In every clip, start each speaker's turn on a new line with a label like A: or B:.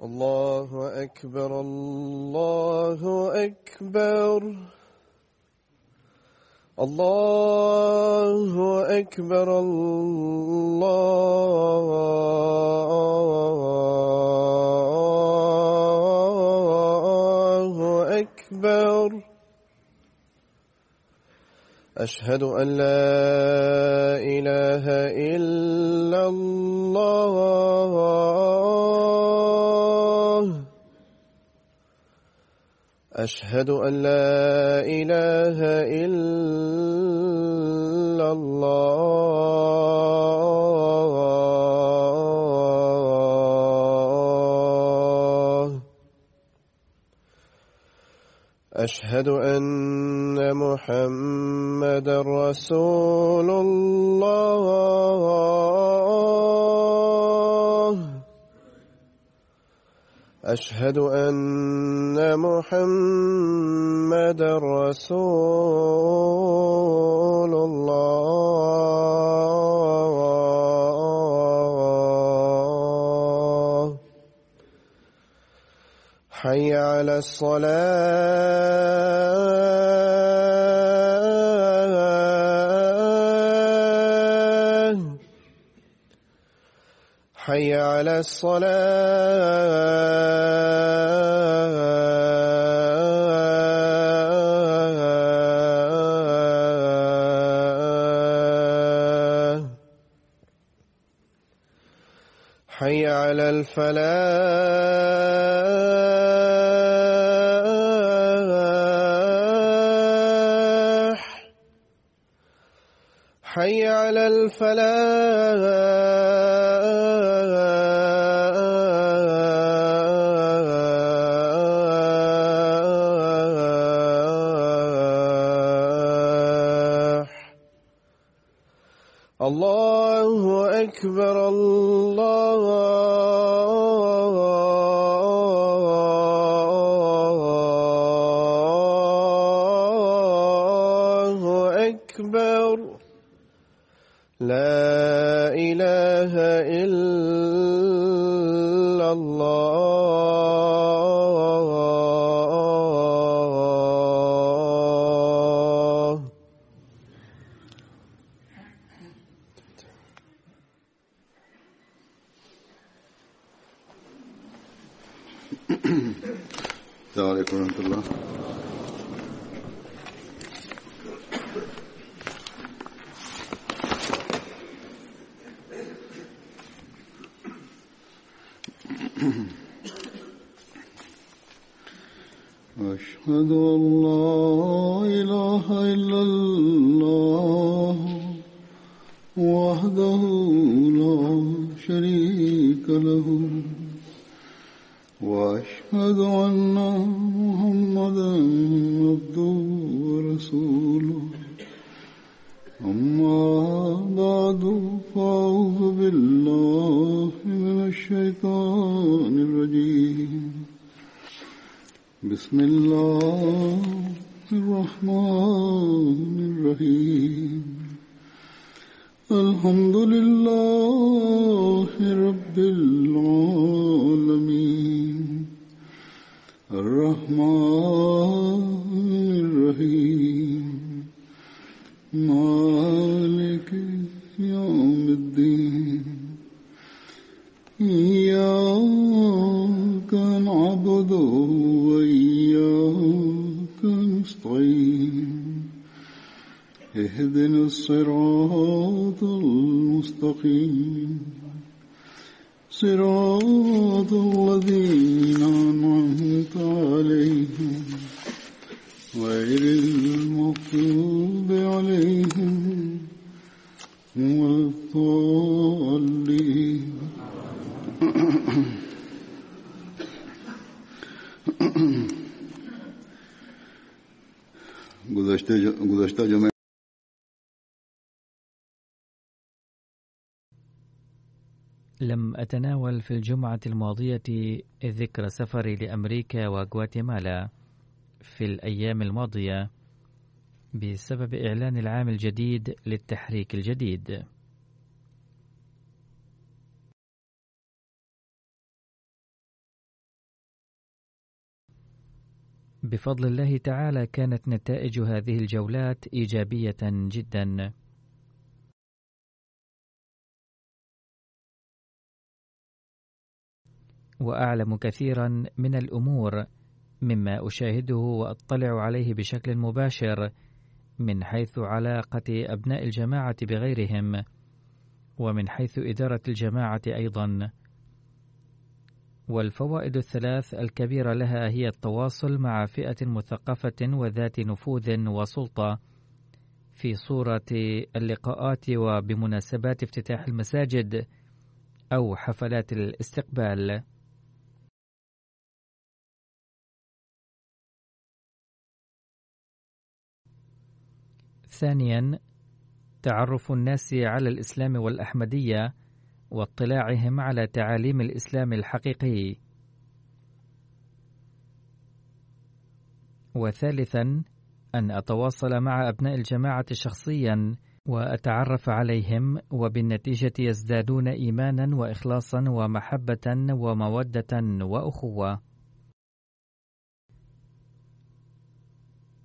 A: الله أكبر الله أكبر الله أكبر الله أكبر أشهد أن لا إله إلا الله أشهد أن لا إله إلا الله أشهد أن محمدًا رسول الله أشهد أن محمدًا رسول الله حي على الصلاة حي على الصلاة حي على الفلاح حي على الفلاح الله أكبر الله أكبر لا إله إلا الله
B: السلام عليكم ورحمة الله. أشهد أن لا إله إلا الله وحده لا شريك له وأشهد أن محمدًا عبده ورسوله أما بعد فأعوذ بالله من الشيطان الرجيم بسم الله الرحمن الرحيم الحمد لله رب العالمين الرحمن الرحيم مالك يوم الدين إياك نعبد وإياك نستعين اهدنا الصراط المستقيم صراط الذين أنعمت عليهم غير المغضوب عليهم ولا الضالين. गुज़श्ता जुमे
C: لم أتناول في الجمعة الماضية ذكر سفري لأمريكا وغواتيمالا في الأيام الماضية بسبب إعلان العام الجديد للتحريك الجديد. بفضل الله تعالى كانت نتائج هذه الجولات إيجابية جدا. وأعلم كثيرا من الأمور مما أشاهده وأطلع عليه بشكل مباشر من حيث علاقة أبناء الجماعة بغيرهم، ومن حيث إدارة الجماعة أيضا. والفوائد الثلاث الكبيرة لها هي التواصل مع فئة مثقفة وذات نفوذ وسلطة في صورة اللقاءات وبمناسبات افتتاح المساجد أو حفلات الاستقبال. ثانيا، تعرف الناس على الإسلام والأحمدية واطلاعهم على تعاليم الإسلام الحقيقي. وثالثا، أن أتواصل مع أبناء الجماعة شخصيا وأتعرف عليهم، وبالنتيجة يزدادون إيمانا وإخلاصا ومحبة ومودة وأخوة.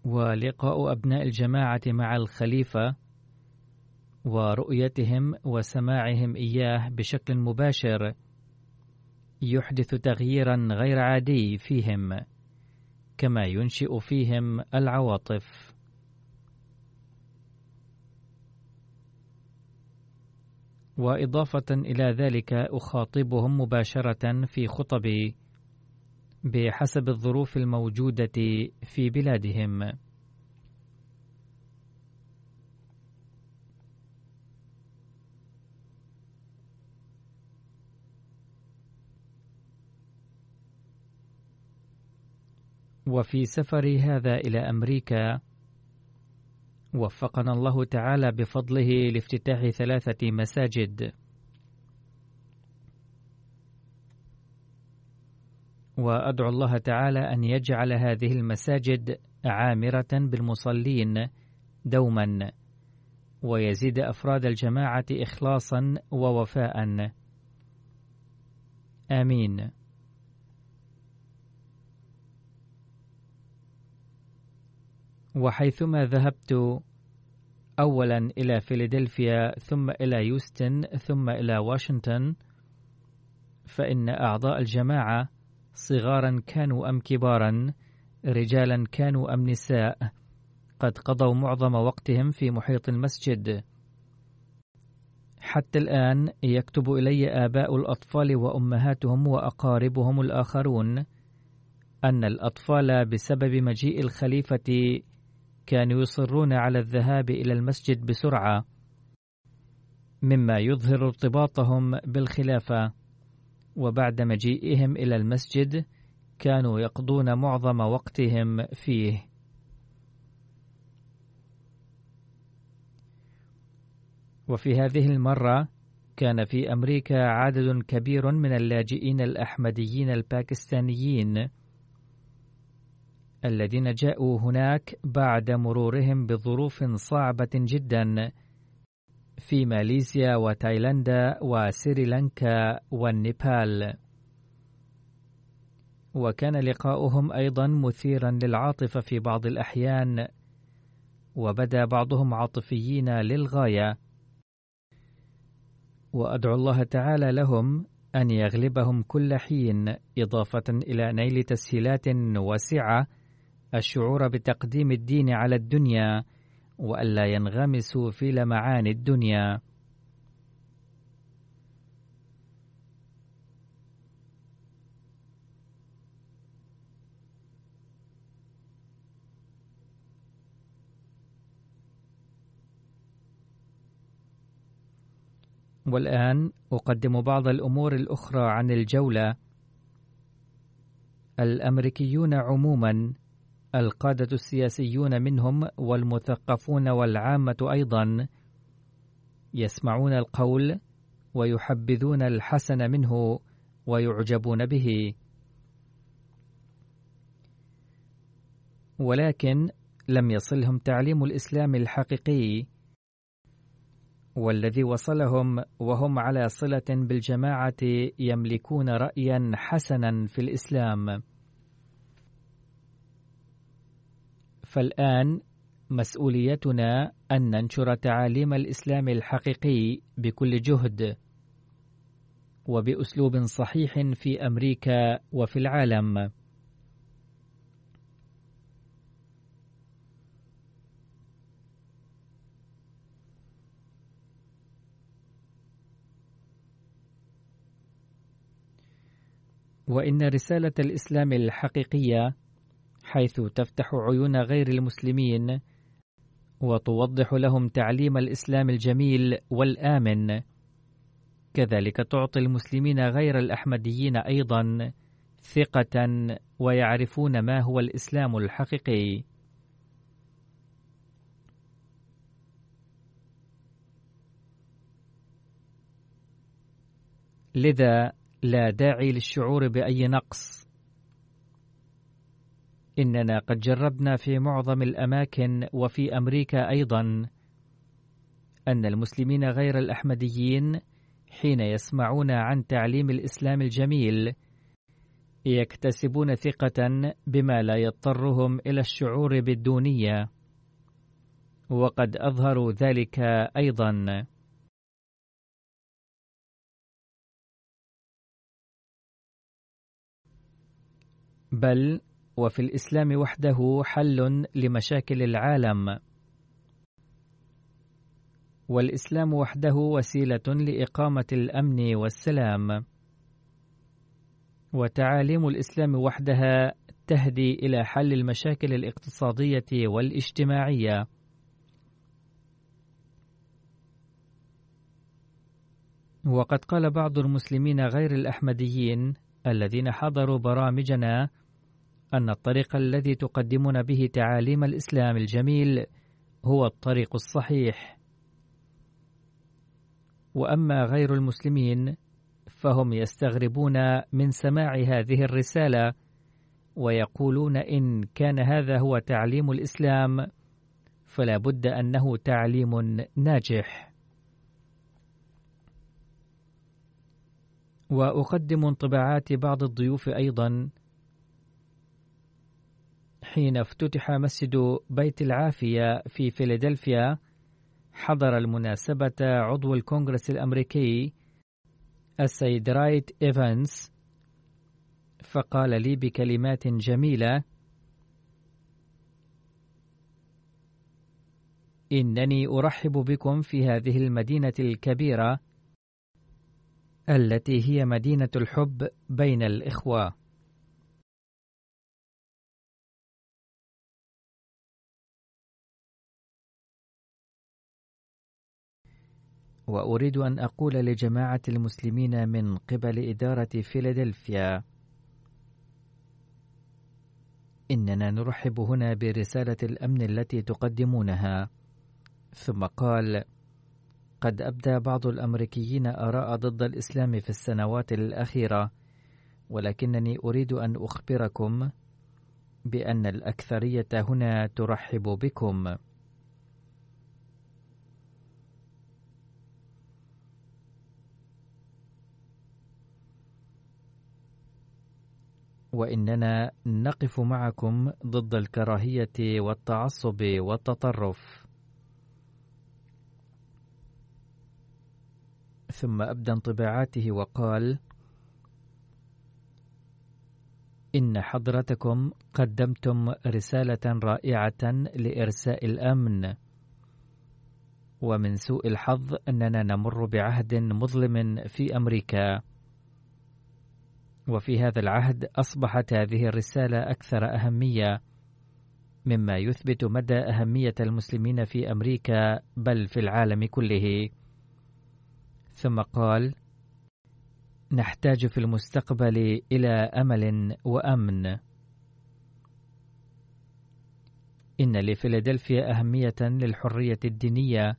C: ولقاء أبناء الجماعة مع الخليفة ورؤيتهم وسماعهم إياه بشكل مباشر يحدث تغييرا غير عادي فيهم، كما ينشئ فيهم العواطف. وإضافة إلى ذلك أخاطبهم مباشرة في خطبي بحسب الظروف الموجودة في بلادهم. وفي سفري هذا إلى أمريكا وفقنا الله تعالى بفضله لافتتاح 3 مساجد، وأدعو الله تعالى أن يجعل هذه المساجد عامرة بالمصلين دوما، ويزيد أفراد الجماعة إخلاصا ووفاء. آمين. وحيثما ذهبت أولا إلى فيلادلفيا ثم إلى يوستن ثم إلى واشنطن، فإن أعضاء الجماعة صغارا كانوا أم كبارا، رجالا كانوا أم نساء، قد قضوا معظم وقتهم في محيط المسجد. حتى الآن يكتب إلي آباء الأطفال وأمهاتهم وأقاربهم الآخرون أن الأطفال بسبب مجيء الخليفة كانوا يصرون على الذهاب إلى المسجد بسرعة، مما يظهر ارتباطهم بالخلافة. وبعد مجيئهم إلى المسجد كانوا يقضون معظم وقتهم فيه. وفي هذه المرة كان في أمريكا عدد كبير من اللاجئين الأحمديين الباكستانيين الذين جاءوا هناك بعد مرورهم بظروف صعبة جدا في ماليزيا وتايلاندا وسريلانكا والنيبال. وكان لقاؤهم أيضا مثيرا للعاطفة في بعض الأحيان، وبدا بعضهم عاطفيين للغاية. وأدعو الله تعالى لهم أن يغلبهم كل حين، إضافة إلى نيل تسهيلات واسعة الشعور بتقديم الدين على الدنيا، وألا ينغمسوا في لمعان الدنيا. والآن أقدم بعض الأمور الأخرى عن الجولة. الأمريكيون عموما، القادة السياسيون منهم والمثقفون والعامة أيضا، يسمعون القول ويحبذون الحسن منه ويعجبون به، ولكن لم يصلهم تعليم الإسلام الحقيقي والذي وصلهم وهم على صلة بالجماعة يملكون رأيا حسنا في الإسلام. فالآن مسؤوليتنا أن ننشر تعاليم الإسلام الحقيقي بكل جهد وبأسلوب صحيح في أمريكا وفي العالم. وإن رسالة الإسلام الحقيقية حيث تفتح عيون غير المسلمين وتوضح لهم تعليم الإسلام الجميل والآمن، كذلك تعطي المسلمين غير الأحمديين أيضا ثقة ويعرفون ما هو الإسلام الحقيقي. لذا لا داعي للشعور بأي نقص. إننا قد جربنا في معظم الأماكن وفي أمريكا أيضا أن المسلمين غير الأحمديين حين يسمعون عن تعليم الإسلام الجميل يكتسبون ثقة بما لا يضطرهم إلى الشعور بالدونية، وقد أظهروا ذلك أيضا. بل وفي الإسلام وحده حل لمشاكل العالم، والإسلام وحده وسيلة لإقامة الأمن والسلام، وتعاليم الإسلام وحدها تهدي إلى حل المشاكل الاقتصادية والاجتماعية. وقد قال بعض المسلمين غير الأحمديين الذين حضروا برامجنا أن الطريق الذي تقدمون به تعاليم الإسلام الجميل هو الطريق الصحيح. وأما غير المسلمين فهم يستغربون من سماع هذه الرسالة ويقولون إن كان هذا هو تعليم الإسلام فلا بد أنه تعليم ناجح. وأقدم انطباعات بعض الضيوف أيضا. حين افتتح مسجد بيت العافية في فيلادلفيا حضر المناسبة عضو الكونغرس الأمريكي السيد رايت إيفانس، فقال لي بكلمات جميلة: إنني أرحب بكم في هذه المدينة الكبيرة التي هي مدينة الحب بين الإخوة. وأريد أن أقول لجماعة المسلمين من قبل إدارة فيلادلفيا إننا نرحب هنا برسالة الأمن التي تقدمونها. ثم قال: قد أبدى بعض الأمريكيين آراء ضد الإسلام في السنوات الأخيرة، ولكنني أريد أن أخبركم بأن الأكثرية هنا ترحب بكم. وإننا نقف معكم ضد الكراهية والتعصب والتطرف. ثم أبدى انطباعاته وقال: إن حضرتكم قدمتم رسالة رائعة لإرساء الأمن، ومن سوء الحظ أننا نمر بعهد مظلم في أمريكا، وفي هذا العهد أصبحت هذه الرسالة أكثر أهمية، مما يثبت مدى أهمية المسلمين في أمريكا بل في العالم كله. ثم قال: نحتاج في المستقبل إلى أمل وأمن. إن لفيلادلفيا أهمية للحرية الدينية،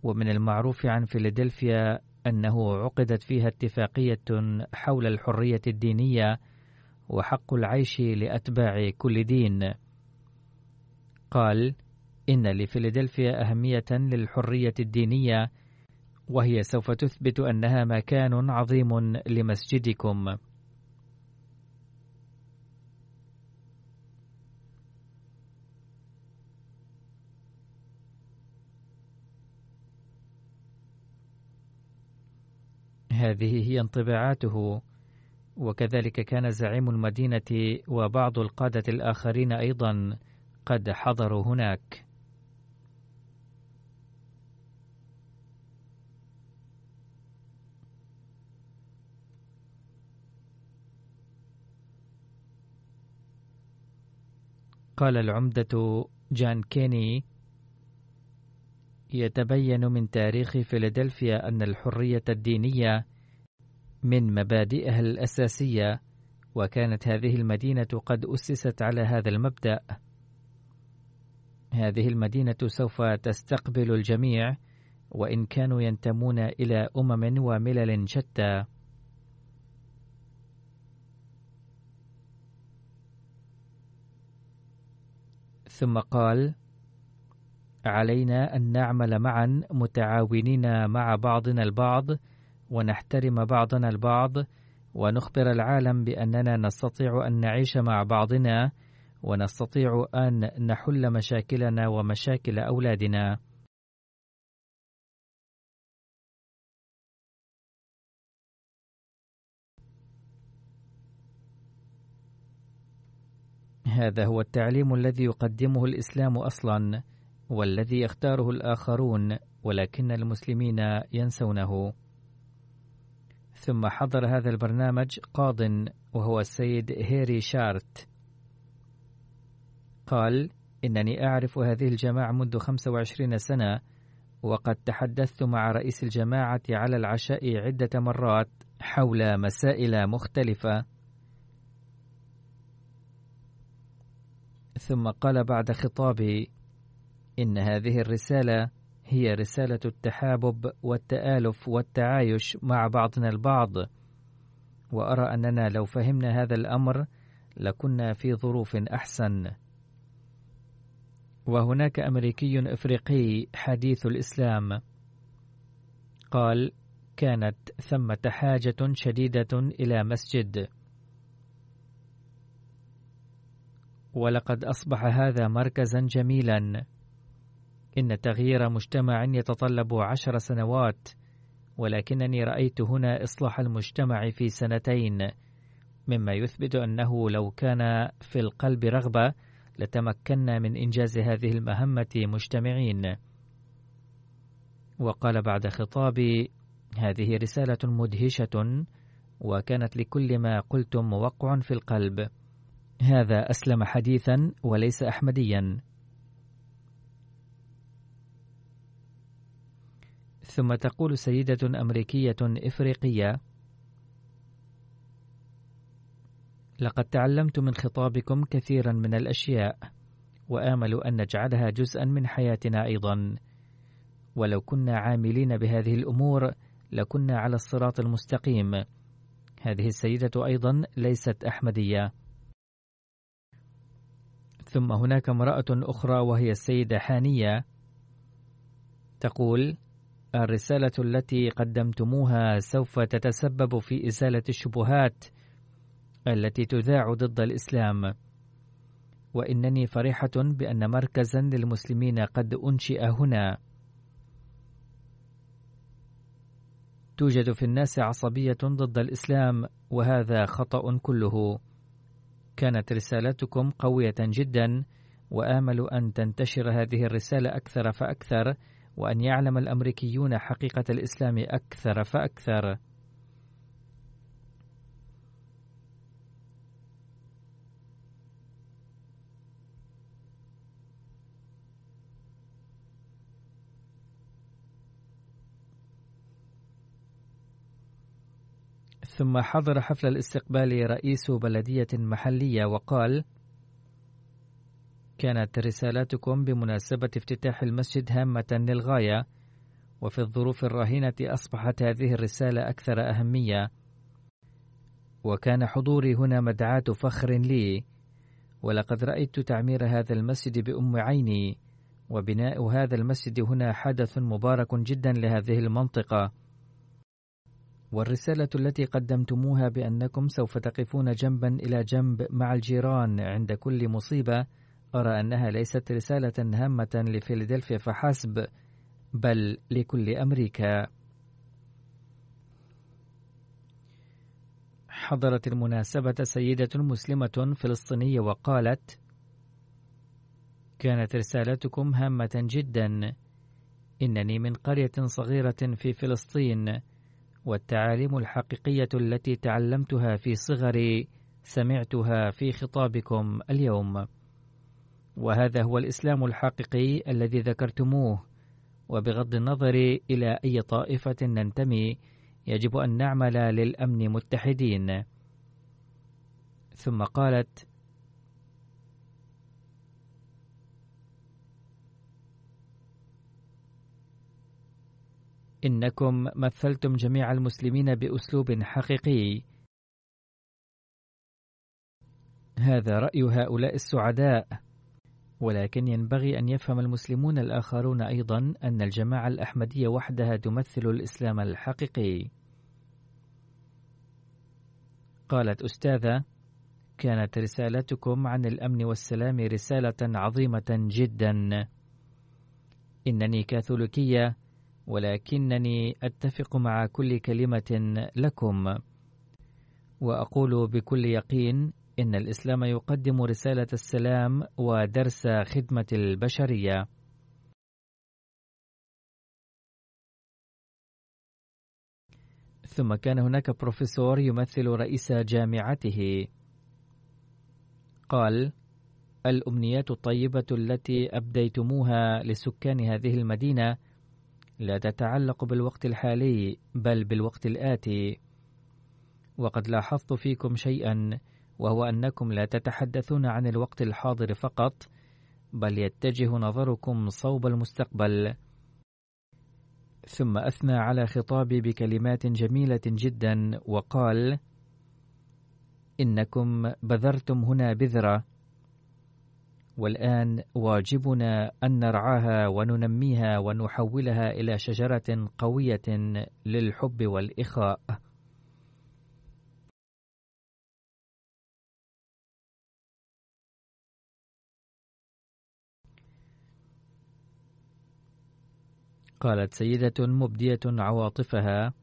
C: ومن المعروف عن فيلادلفيا أنه عقدت فيها اتفاقية حول الحرية الدينية وحق العيش لأتباع كل دين. قال: إن لفيلادلفيا أهمية للحرية الدينية، وهي سوف تثبت أنها مكان عظيم لمسجدكم. هذه هي انطباعاته، وكذلك كان زعيم المدينة وبعض القادة الآخرين أيضا قد حضروا هناك. قال العمدة جان كيني: يتبين من تاريخ فيلادلفيا أن الحرية الدينية من مبادئها الأساسية، وكانت هذه المدينة قد أسست على هذا المبدأ. هذه المدينة سوف تستقبل الجميع، وإن كانوا ينتمون إلى أمم وملل شتى. ثم قال: علينا أن نعمل معا متعاونين مع بعضنا البعض، ونحترم بعضنا البعض، ونخبر العالم بأننا نستطيع أن نعيش مع بعضنا، ونستطيع أن نحل مشاكلنا ومشاكل أولادنا. هذا هو التعليم الذي يقدمه الإسلام أصلا، والذي يختاره الآخرون، ولكن المسلمين ينسونه. ثم حضر هذا البرنامج قاض، وهو السيد هيري شارت. قال: إنني أعرف هذه الجماعة منذ 25 سنة، وقد تحدثت مع رئيس الجماعة على العشاء عدة مرات حول مسائل مختلفة. ثم قال بعد خطابي: إن هذه الرسالة هي رسالة التحابب والتآلف والتعايش مع بعضنا البعض، وأرى أننا لو فهمنا هذا الأمر لكنا في ظروف أحسن. وهناك أمريكي إفريقي حديث الإسلام قال: كانت ثمة حاجة شديدة إلى مسجد، ولقد أصبح هذا مركزا جميلا. إن تغيير مجتمع يتطلب 10 سنوات، ولكنني رأيت هنا إصلاح المجتمع في 2 سنين، مما يثبت أنه لو كان في القلب رغبة لتمكنا من إنجاز هذه المهمة مجتمعين. وقال بعد خطابي: هذه رسالة مدهشة، وكانت لكل ما قلتم موقع في القلب. هذا أسلم حديثا وليس أحمديا. ثم تقول سيدة أمريكية إفريقية: لقد تعلمت من خطابكم كثيرا من الأشياء، وآمل أن نجعلها جزءا من حياتنا أيضا، ولو كنا عاملين بهذه الأمور لكنا على الصراط المستقيم. هذه السيدة أيضا ليست أحمدية. ثم هناك امرأة أخرى وهي السيدة حانية، تقول: الرسالة التي قدمتموها سوف تتسبب في إزالة الشبهات التي تذاع ضد الإسلام، وإنني فرحة بأن مركزا للمسلمين قد أنشئ هنا. توجد في الناس عصبية ضد الإسلام، وهذا خطأ كله. كانت رسالتكم قوية جدا، وآمل أن تنتشر هذه الرسالة أكثر فأكثر، وأن يعلم الأمريكيون حقيقة الإسلام أكثر فأكثر. ثم حضر حفل الاستقبال رئيس بلدية محلية وقال: كانت رسالتكم بمناسبة افتتاح المسجد هامة للغاية، وفي الظروف الراهنة أصبحت هذه الرسالة أكثر أهمية، وكان حضوري هنا مدعاة فخر لي، ولقد رأيت تعمير هذا المسجد بأم عيني، وبناء هذا المسجد هنا حدث مبارك جدا لهذه المنطقة. والرسالة التي قدمتموها بأنكم سوف تقفون جنبا إلى جنب مع الجيران عند كل مصيبة، أرى أنها ليست رسالة هامة لفيلادلفيا فحسب، بل لكل أمريكا. حضرت المناسبة سيدة مسلمة فلسطينية وقالت: كانت رسالتكم هامة جدا. إنني من قرية صغيرة في فلسطين، والتعاليم الحقيقية التي تعلمتها في صغري سمعتها في خطابكم اليوم، وهذا هو الإسلام الحقيقي الذي ذكرتموه، وبغض النظر إلى أي طائفة ننتمي يجب أن نعمل للأمن متحدين. ثم قالت: إنكم مثلتم جميع المسلمين بأسلوب حقيقي. هذا رأي هؤلاء السعداء، ولكن ينبغي أن يفهم المسلمون الآخرون أيضا أن الجماعة الأحمدية وحدها تمثل الإسلام الحقيقي. قالت أستاذة: كانت رسالتكم عن الأمن والسلام رسالة عظيمة جدا. إنني كاثوليكية، ولكنني أتفق مع كل كلمة لكم، وأقول بكل يقين إن الإسلام يقدم رسالة السلام ودرس خدمة البشرية. ثم كان هناك بروفيسور يمثل رئيس جامعته. قال: الأمنيات الطيبة التي أبديتموها لسكان هذه المدينة لا تتعلق بالوقت الحالي، بل بالوقت الآتي. وقد لاحظت فيكم شيئا، وهو أنكم لا تتحدثون عن الوقت الحاضر فقط، بل يتجه نظركم صوب المستقبل. ثم أثنى على خطابي بكلمات جميلة جدا وقال: إنكم بذرتم هنا بذرة، والآن واجبنا أن نرعاها وننميها ونحولها إلى شجرة قوية للحب والإخاء. قالت سيدة مبدية عواطفها: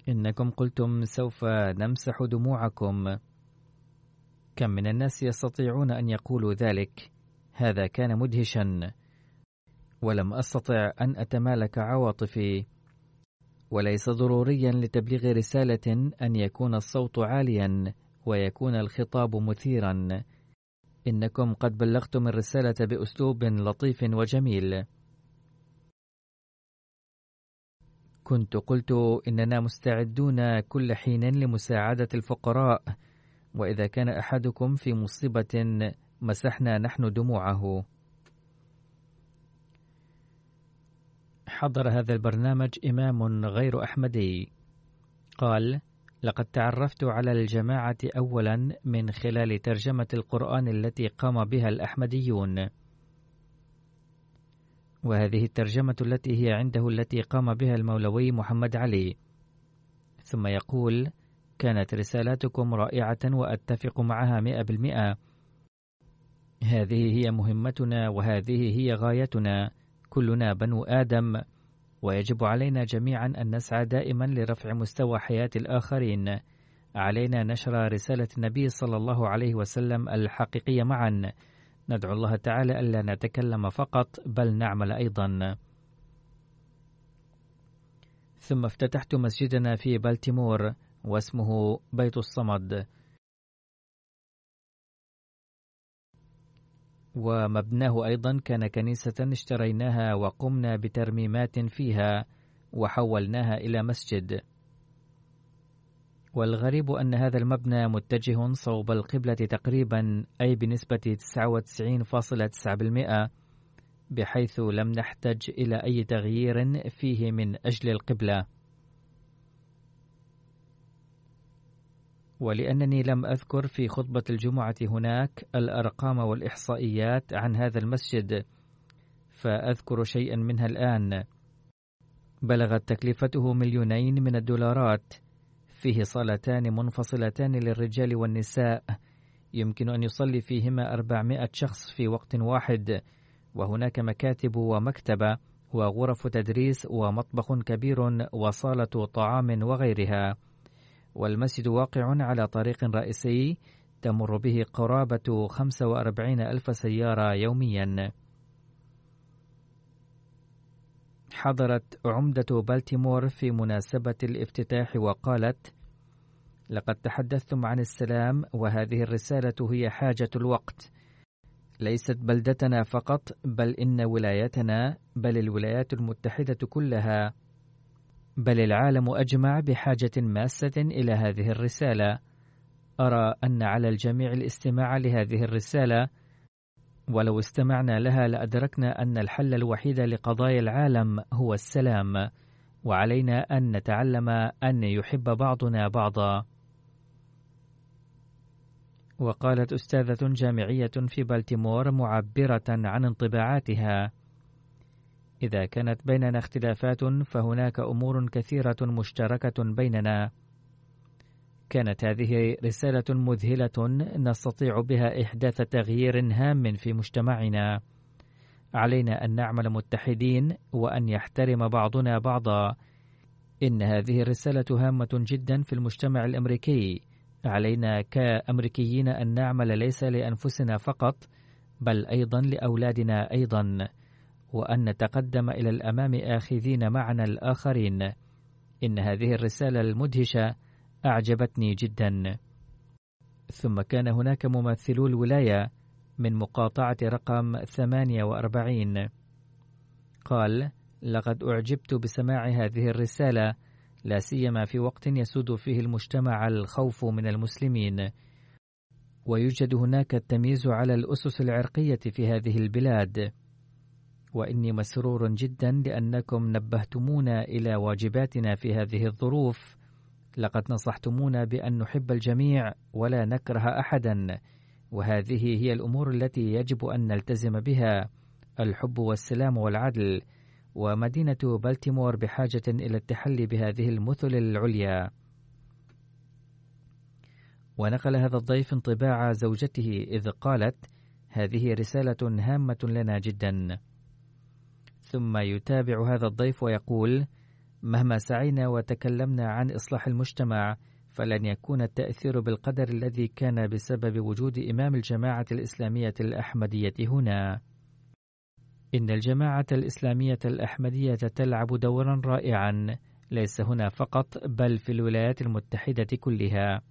C: إنكم قلتم سوف نمسح دموعكم. كم من الناس يستطيعون أن يقولوا ذلك؟ هذا كان مدهشا، ولم أستطع أن أتمالك عواطفي. وليس ضروريا لتبليغ رسالة أن يكون الصوت عاليا ويكون الخطاب مثيرا. إنكم قد بلغتم الرسالة بأسلوب لطيف وجميل. كنت قلت إننا مستعدون كل حين لمساعدة الفقراء، وإذا كان أحدكم في مصيبة مسحنا نحن دموعه. حضر هذا البرنامج إمام غير أحمدي. قال: لقد تعرفت على الجماعة أولا من خلال ترجمة القرآن التي قام بها الأحمديون، وهذه الترجمة التي هي عنده التي قام بها المولوي محمد علي. ثم يقول: كانت رسالتكم رائعة وأتفق معها 100%. هذه هي مهمتنا وهذه هي غايتنا. كلنا بنو آدم، ويجب علينا جميعا أن نسعى دائما لرفع مستوى حياة الآخرين. علينا نشر رسالة النبي صلى الله عليه وسلم الحقيقية معا. ندعو الله تعالى ألا نتكلم فقط، بل نعمل أيضا. ثم افتتحت مسجدنا في بالتيمور، واسمه بيت الصمد، ومبناه أيضا كان كنيسة اشتريناها وقمنا بترميمات فيها وحولناها إلى مسجد. والغريب أن هذا المبنى متجه صوب القبلة تقريبا، أي بنسبة 99.9%، بحيث لم نحتج إلى أي تغيير فيه من أجل القبلة. ولأنني لم أذكر في خطبة الجمعة هناك الأرقام والإحصائيات عن هذا المسجد، فأذكر شيئا منها الآن. بلغت تكلفته $2,000,000، فيه صالتان منفصلتان للرجال والنساء يمكن أن يصلي فيهما 400 شخص في وقت واحد، وهناك مكاتب ومكتبة وغرف تدريس ومطبخ كبير وصالة طعام وغيرها. والمسجد واقع على طريق رئيسي تمر به قرابة 45,000 سيارة يوميا. حضرت عمدة بالتيمور في مناسبة الافتتاح وقالت: لقد تحدثتم عن السلام، وهذه الرسالة هي حاجة الوقت. ليست بلدتنا فقط، بل إن ولايتنا، بل الولايات المتحدة كلها، بل العالم أجمع بحاجة ماسة إلى هذه الرسالة. أرى أن على الجميع الاستماع لهذه الرسالة، ولو استمعنا لها لأدركنا أن الحل الوحيد لقضايا العالم هو السلام، وعلينا أن نتعلم أن يحب بعضنا بعضا. وقالت أستاذة جامعية في بالتيمور معبرة عن انطباعاتها: إذا كانت بيننا اختلافات فهناك أمور كثيرة مشتركة بيننا. كانت هذه رسالة مذهلة نستطيع بها إحداث تغيير هام في مجتمعنا. علينا أن نعمل متحدين وأن يحترم بعضنا بعضا. إن هذه الرسالة هامة جدا في المجتمع الأمريكي. علينا كأمريكيين أن نعمل ليس لأنفسنا فقط، بل أيضا لأولادنا أيضا، وأن نتقدم إلى الأمام آخذين معنا الآخرين. إن هذه الرسالة المدهشة أعجبتني جدا. ثم كان هناك ممثلو الولاية من مقاطعة رقم 48. قال: لقد أعجبت بسماع هذه الرسالة، لا سيما في وقت يسود فيه المجتمع الخوف من المسلمين، ويوجد هناك التمييز على الأسس العرقية في هذه البلاد. وإني مسرور جدا لأنكم نبهتمونا إلى واجباتنا في هذه الظروف. لقد نصحتمونا بأن نحب الجميع ولا نكره أحدا، وهذه هي الأمور التي يجب أن نلتزم بها: الحب والسلام والعدل. ومدينة بالتيمور بحاجة إلى التحلي بهذه المثل العليا. ونقل هذا الضيف انطباع زوجته إذ قالت: هذه رسالة هامة لنا جدا. ثم يتابع هذا الضيف ويقول: مهما سعينا وتكلمنا عن إصلاح المجتمع، فلن يكون التأثير بالقدر الذي كان بسبب وجود إمام الجماعة الإسلامية الأحمدية هنا. إن الجماعة الإسلامية الأحمدية تلعب دورا رائعا، ليس هنا فقط بل في الولايات المتحدة كلها.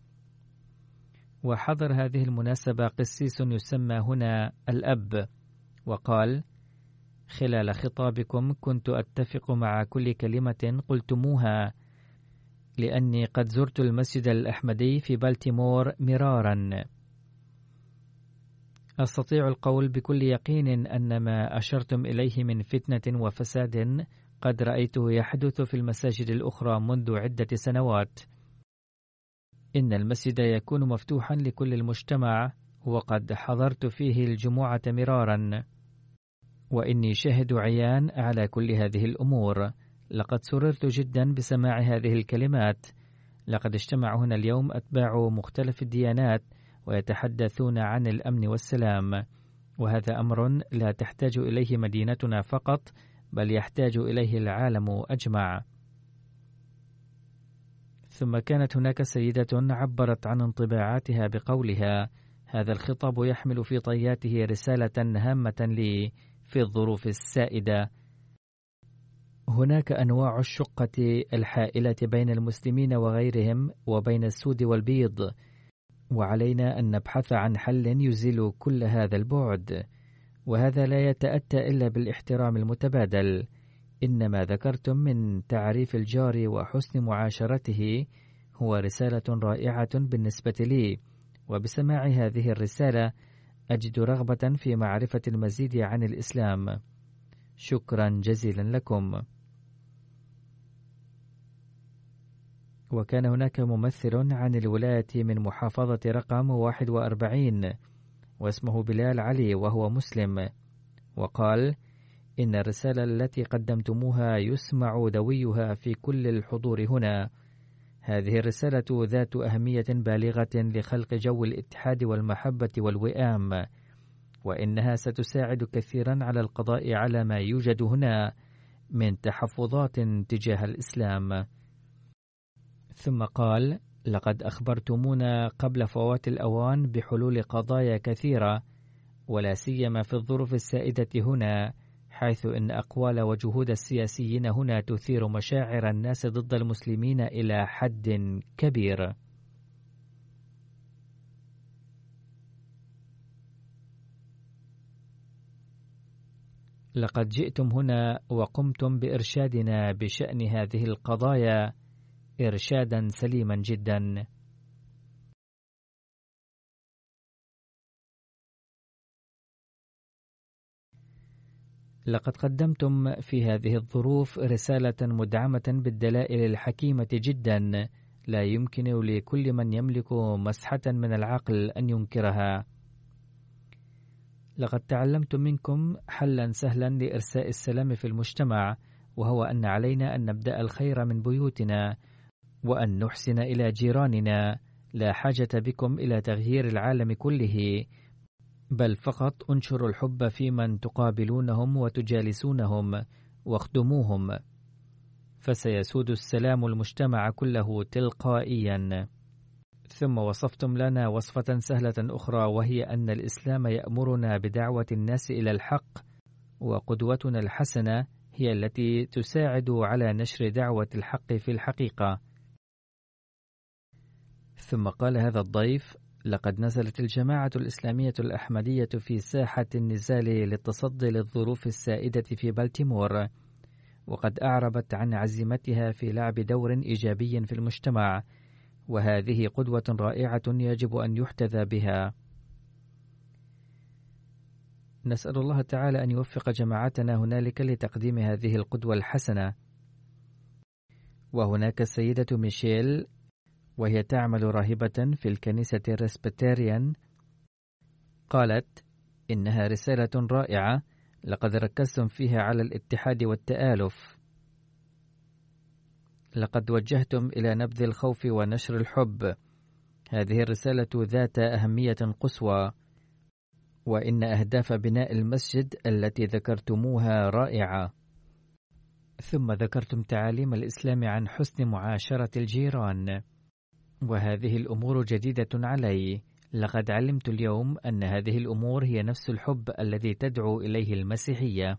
C: وحضر هذه المناسبة قسيس يسمى هنا الأب، وقال: خلال خطابكم كنت أتفق مع كل كلمة قلتموها، لأني قد زرت المسجد الأحمدي في بالتيمور مرارا. أستطيع القول بكل يقين أن ما أشرتم إليه من فتنة وفساد قد رأيته يحدث في المساجد الأخرى منذ عدة سنوات. إن المسجد يكون مفتوحا لكل المجتمع، وقد حضرت فيه الجمعة مرارا، وإني شاهد عيان على كل هذه الأمور. لقد سررت جدا بسماع هذه الكلمات. لقد اجتمع هنا اليوم أتباع مختلف الديانات ويتحدثون عن الأمن والسلام، وهذا أمر لا تحتاج إليه مدينتنا فقط، بل يحتاج إليه العالم أجمع. ثم كانت هناك سيدة عبرت عن انطباعاتها بقولها: هذا الخطاب يحمل في طياته رسالة هامة لي في الظروف السائدة. هناك أنواع الشقة الحائلة بين المسلمين وغيرهم، وبين السود والبيض، وعلينا أن نبحث عن حل يزيل كل هذا البعد، وهذا لا يتأتى إلا بالاحترام المتبادل. إنما ذكرتم من تعريف الجار وحسن معاشرته هو رسالة رائعة بالنسبة لي، وبسماع هذه الرسالة أجد رغبة في معرفة المزيد عن الإسلام. شكرا جزيلا لكم. وكان هناك ممثل عن الولاية من محافظة رقم 41 واسمه بلال علي وهو مسلم، وقال: إن الرسالة التي قدمتموها يسمع دويها في كل الحضور هنا. هذه الرسالة ذات أهمية بالغة لخلق جو الاتحاد والمحبة والوئام، وإنها ستساعد كثيرا على القضاء على ما يوجد هنا من تحفظات تجاه الإسلام. ثم قال: لقد أخبرتمونا قبل فوات الأوان بحلول قضايا كثيرة، ولا سيما في الظروف السائدة هنا، حيث إن أقوال وجهود السياسيين هنا تثير مشاعر الناس ضد المسلمين إلى حد كبير. لقد جئتم هنا وقمتم بإرشادنا بشأن هذه القضايا إرشادا سليما جدا. لقد قدمتم في هذه الظروف رسالة مدعمة بالدلائل الحكيمة جدا، لا يمكن لكل من يملك مسحة من العقل أن ينكرها. لقد تعلمت منكم حلا سهلا لإرساء السلام في المجتمع، وهو أن علينا أن نبدأ الخير من بيوتنا وأن نحسن إلى جيراننا. لا حاجة بكم إلى تغيير العالم كله، بل فقط انشروا الحب في من تقابلونهم وتجالسونهم واخدموهم، فسيسود السلام المجتمع كله تلقائيا. ثم وصفتم لنا وصفة سهلة أخرى، وهي أن الإسلام يأمرنا بدعوة الناس إلى الحق، وقدوتنا الحسنة هي التي تساعد على نشر دعوة الحق في الحقيقة. ثم قال هذا الضيف: لقد نزلت الجماعة الإسلامية الأحمدية في ساحة النزال للتصدي للظروف السائدة في بالتيمور، وقد أعربت عن عزيمتها في لعب دور إيجابي في المجتمع، وهذه قدوة رائعة يجب أن يحتذى بها. نسأل الله تعالى أن يوفق جماعتنا هنالك لتقديم هذه القدوة الحسنة. وهناك السيدة ميشيل، وهي تعمل راهبة في الكنيسة الرسبتيريان، قالت: إنها رسالة رائعة، لقد ركزتم فيها على الاتحاد والتآلف. لقد وجهتم إلى نبذ الخوف ونشر الحب. هذه الرسالة ذات أهمية قصوى، وإن أهداف بناء المسجد التي ذكرتموها رائعة. ثم ذكرتم تعاليم الإسلام عن حسن معاشرة الجيران، وهذه الأمور جديدة علي. لقد علمت اليوم أن هذه الأمور هي نفس الحب الذي تدعو إليه المسيحية،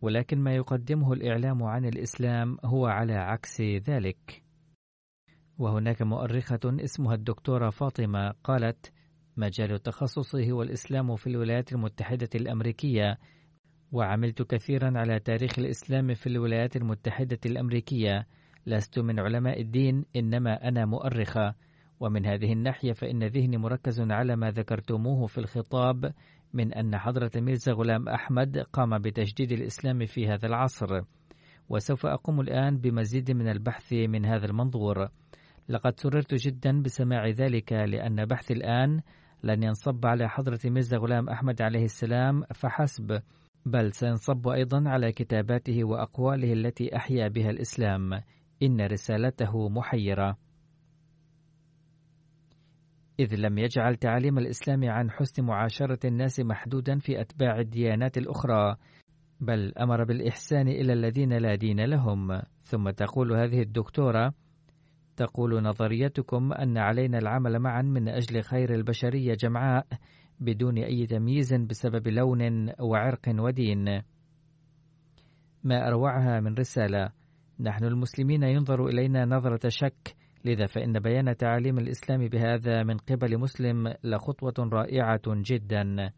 C: ولكن ما يقدمه الإعلام عن الإسلام هو على عكس ذلك. وهناك مؤرخة اسمها الدكتورة فاطمة قالت: مجال تخصصي هو الإسلام في الولايات المتحدة الأمريكية، وعملت كثيرا على تاريخ الإسلام في الولايات المتحدة الأمريكية. لست من علماء الدين، إنما أنا مؤرخة، ومن هذه الناحية فإن ذهني مركز على ما ذكرتموه في الخطاب من أن حضرة ميرزا غلام أحمد قام بتجديد الإسلام في هذا العصر، وسوف أقوم الآن بمزيد من البحث من هذا المنظور. لقد سررت جدا بسماع ذلك، لأن بحثي الآن لن ينصب على حضرة ميرزا غلام أحمد عليه السلام فحسب، بل سينصب أيضا على كتاباته وأقواله التي أحيا بها الإسلام. إن رسالته محيرة، إذ لم يجعل تعاليم الإسلام عن حسن معاشرة الناس محدودا في أتباع الديانات الأخرى، بل أمر بالإحسان إلى الذين لا دين لهم. ثم تقول هذه الدكتورة: تقول نظريتكم أن علينا العمل معا من أجل خير البشرية جمعاء بدون أي تمييز بسبب لون وعرق ودين. ما أروعها من رسالة! نحن المسلمين ينظر إلينا نظرة شك، لذا فإن بيان تعاليم الإسلام بهذا من قبل مسلم لخطوة رائعة جدا.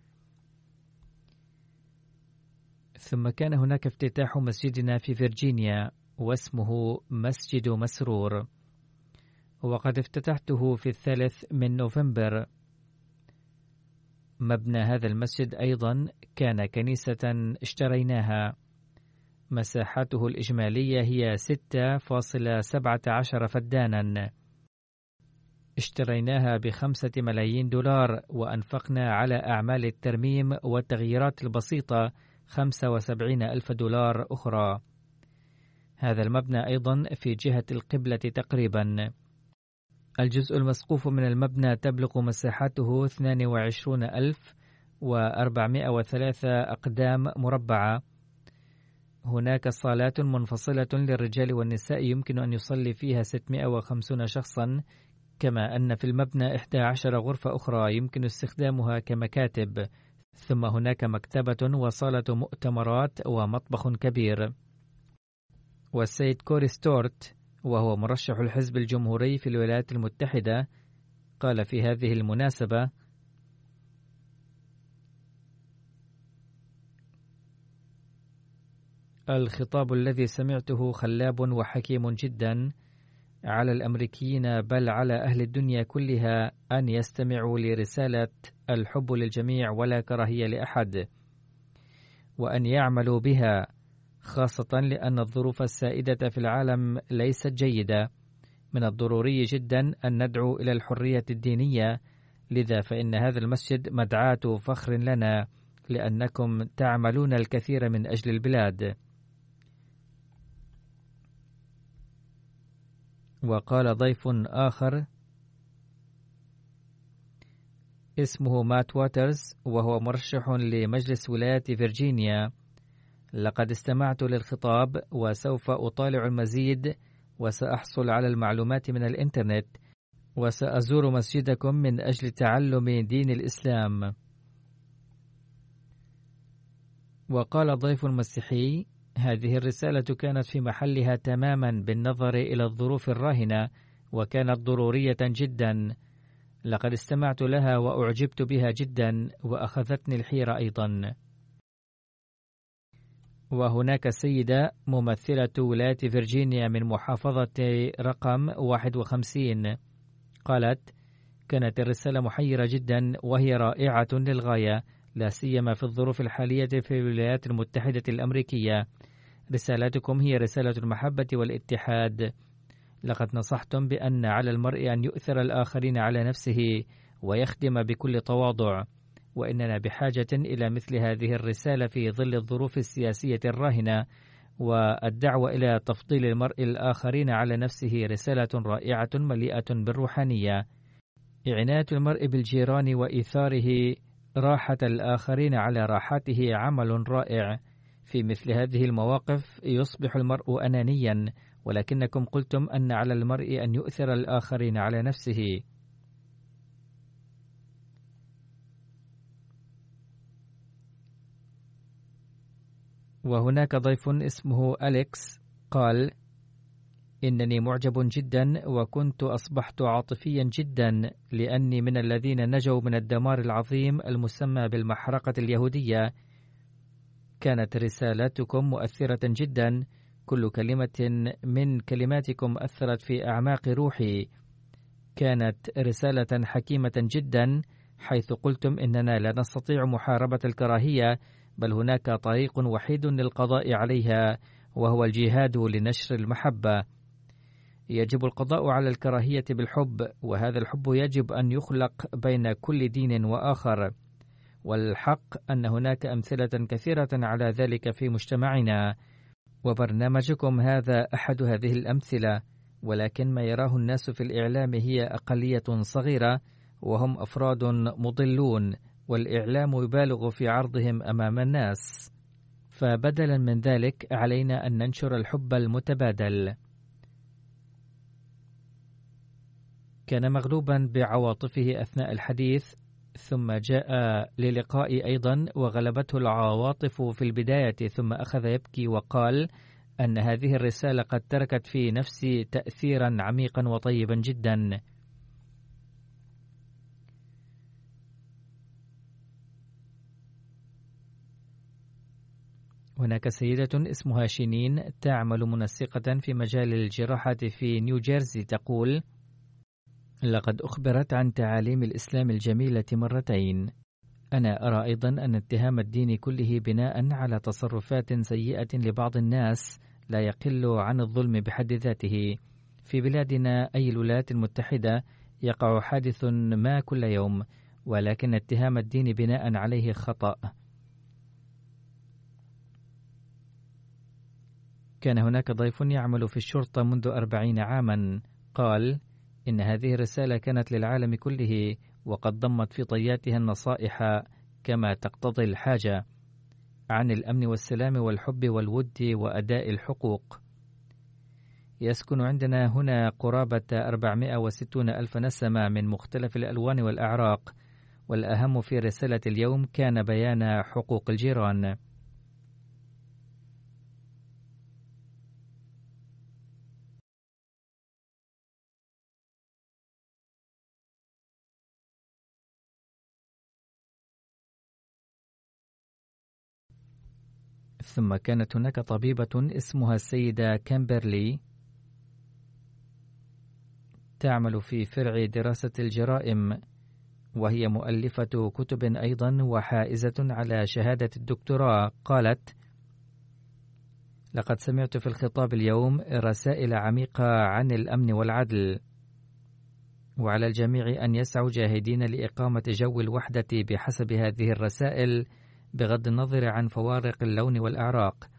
C: ثم كان هناك افتتاح مسجدنا في فيرجينيا، واسمه مسجد مسرور، وقد افتتحته في 3 نوفمبر. مبنى هذا المسجد أيضا كان كنيسة اشتريناها، مساحته الإجمالية هي 6.17 فدانا. اشتريناها ب$5 ملايين، وأنفقنا على أعمال الترميم والتغييرات البسيطة $75,000 أخرى. هذا المبنى أيضا في جهة القبلة تقريبا. الجزء المسقوف من المبنى تبلغ مساحته 22,403 أقدام مربعة. هناك صالات منفصلة للرجال والنساء يمكن أن يصلي فيها 650 شخصا، كما أن في المبنى 11 غرفة أخرى يمكن استخدامها كمكاتب، ثم هناك مكتبة وصالة مؤتمرات ومطبخ كبير. والسيد كوري ستورت، وهو مرشح الحزب الجمهوري في الولايات المتحدة، قال في هذه المناسبة: الخطاب الذي سمعته خلاب وحكيم جدا. على الأمريكيين بل على أهل الدنيا كلها أن يستمعوا لرسالة الحب للجميع ولا كراهية لأحد، وأن يعملوا بها، خاصة لأن الظروف السائدة في العالم ليست جيدة. من الضروري جدا أن ندعو إلى الحرية الدينية، لذا فإن هذا المسجد مدعاة فخر لنا، لأنكم تعملون الكثير من أجل البلاد. وقال ضيف آخر اسمه مات واترز، وهو مرشح لمجلس ولاية فيرجينيا: لقد استمعت للخطاب وسوف أطالع المزيد، وسأحصل على المعلومات من الإنترنت، وسأزور مسجدكم من أجل تعلم دين الإسلام. وقال ضيف مسيحي: هذه الرسالة كانت في محلها تماما بالنظر إلى الظروف الراهنة، وكانت ضرورية جدا. لقد استمعت لها وأعجبت بها جدا، وأخذتني الحيرة أيضا. وهناك سيدة ممثلة ولاية فيرجينيا من محافظة رقم 51 قالت: كانت الرسالة محيرة جدا، وهي رائعة للغاية، لا سيما في الظروف الحالية في الولايات المتحدة الأمريكية. رسالتكم هي رسالة المحبة والاتحاد. لقد نصحتم بأن على المرء أن يؤثر الآخرين على نفسه ويخدم بكل تواضع، وإننا بحاجة إلى مثل هذه الرسالة في ظل الظروف السياسية الراهنة، والدعوة إلى تفضيل المرء الآخرين على نفسه رسالة رائعة مليئة بالروحانية. عناية المرء بالجيران وإيثاره راحة الآخرين على راحته عمل رائع. في مثل هذه المواقف يصبح المرء أنانيا، ولكنكم قلتم أن على المرء أن يؤثر الآخرين على نفسه. وهناك ضيف اسمه أليكس قال: إنني معجب جدا، وكنت أصبحت عاطفيا جدا، لأني من الذين نجوا من الدمار العظيم المسمى بالمحرقة اليهودية. كانت رسالتكم مؤثرة جدا، كل كلمة من كلماتكم أثرت في أعماق روحي. كانت رسالة حكيمة جدا، حيث قلتم إننا لا نستطيع محاربة الكراهية، بل هناك طريق وحيد للقضاء عليها، وهو الجهاد لنشر المحبة. يجب القضاء على الكراهية بالحب، وهذا الحب يجب أن يخلق بين كل دين وآخر. والحق أن هناك أمثلة كثيرة على ذلك في مجتمعنا، وبرنامجكم هذا أحد هذه الأمثلة، ولكن ما يراه الناس في الإعلام هي أقلية صغيرة، وهم أفراد مضلون، والإعلام يبالغ في عرضهم أمام الناس. فبدلا من ذلك علينا أن ننشر الحب المتبادل. كان مغلوبا بعواطفه أثناء الحديث، ثم جاء للقاء أيضا، وغلبته العواطف في البداية، ثم أخذ يبكي وقال أن هذه الرسالة قد تركت في نفسي تأثيرا عميقا وطيبا جدا. هناك سيدة اسمها شينين تعمل منسقة في مجال الجراحة في نيوجيرسي تقول: لقد أخبرت عن تعاليم الإسلام الجميلة مرتين. أنا أرى أيضا أن اتهام الدين كله بناء على تصرفات سيئة لبعض الناس لا يقل عن الظلم بحد ذاته. في بلادنا أي الولايات المتحدة يقع حادث ما كل يوم، ولكن اتهام الدين بناء عليه خطأ. كان هناك ضيف يعمل في الشرطة منذ 40 عاما، قال إن هذه الرسالة كانت للعالم كله، وقد ضمت في طياتها النصائح كما تقتضي الحاجة عن الأمن والسلام والحب والود وأداء الحقوق. يسكن عندنا هنا قرابة 460 ألف نسمة من مختلف الألوان والأعراق، والأهم في رسالة اليوم كان بيان حقوق الجيران. ثم كانت هناك طبيبة اسمها السيدة كامبرلي تعمل في فرع دراسة الجرائم، وهي مؤلفة كتب أيضا وحائزة على شهادة الدكتوراه. قالت: لقد سمعت في الخطاب اليوم رسائل عميقة عن الأمن والعدل، وعلى الجميع أن يسعوا جاهدين لإقامة جو الوحدة بحسب هذه الرسائل بغض النظر عن فوارق اللون والأعراق.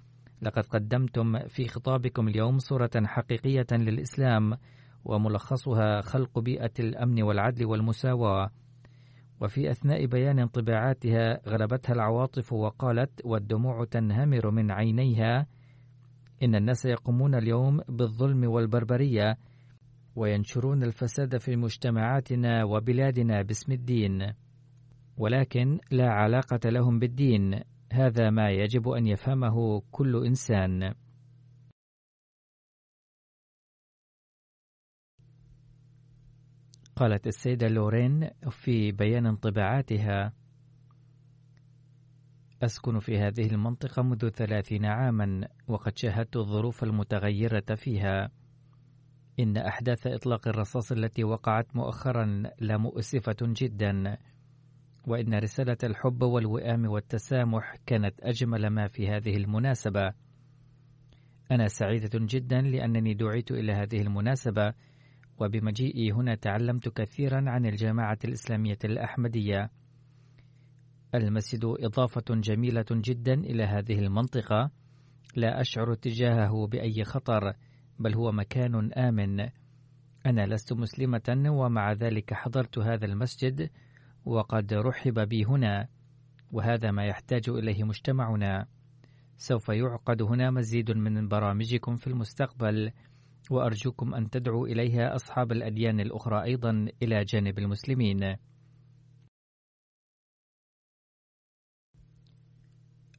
C: لقد قدمتم في خطابكم اليوم صورة حقيقية للإسلام، وملخصها خلق بيئة الأمن والعدل والمساواة. وفي أثناء بيان انطباعاتها غلبتها العواطف وقالت والدموع تنهمر من عينيها: إن الناس يقومون اليوم بالظلم والبربرية، وينشرون الفساد في مجتمعاتنا وبلادنا باسم الدين، ولكن لا علاقة لهم بالدين. هذا ما يجب أن يفهمه كل إنسان. قالت السيدة لورين في بيان انطباعاتها: أسكن في هذه المنطقة منذ 30 عاما، وقد شاهدت الظروف المتغيرة فيها. إن أحداث إطلاق الرصاص التي وقعت مؤخرا لمؤسفة جدا، وإن رسالة الحب والوئام والتسامح كانت أجمل ما في هذه المناسبة. أنا سعيدة جدا لأنني دعيت إلى هذه المناسبة، وبمجيئي هنا تعلمت كثيرا عن الجماعة الإسلامية الأحمدية. المسجد إضافة جميلة جدا إلى هذه المنطقة، لا أشعر تجاهه بأي خطر، بل هو مكان آمن. أنا لست مسلمة، ومع ذلك حضرت هذا المسجد وقد رحب بي هنا، وهذا ما يحتاج إليه مجتمعنا. سوف يعقد هنا مزيد من برامجكم في المستقبل، وأرجوكم أن تدعوا إليها أصحاب الأديان الأخرى أيضا إلى جانب المسلمين.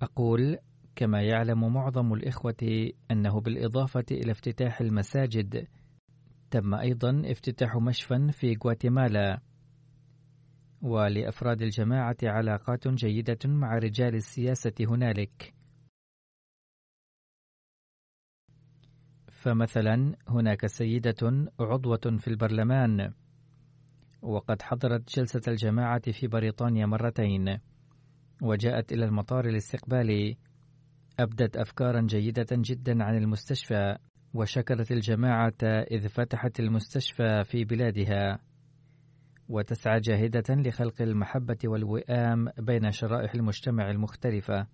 C: أقول كما يعلم معظم الإخوة أنه بالإضافة إلى افتتاح المساجد تم أيضا افتتاح مشفى في غواتيمالا، ولأفراد الجماعة علاقات جيدة مع رجال السياسة هنالك. فمثلا هناك سيدة عضوة في البرلمان، وقد حضرت جلسة الجماعة في بريطانيا مرتين، وجاءت إلى المطار لاستقبالي. أبدت أفكارا جيدة جدا عن المستشفى، وشكرت الجماعة إذ فتحت المستشفى في بلادها، وتسعى جاهدة لخلق المحبة والوئام بين شرائح المجتمع المختلفة.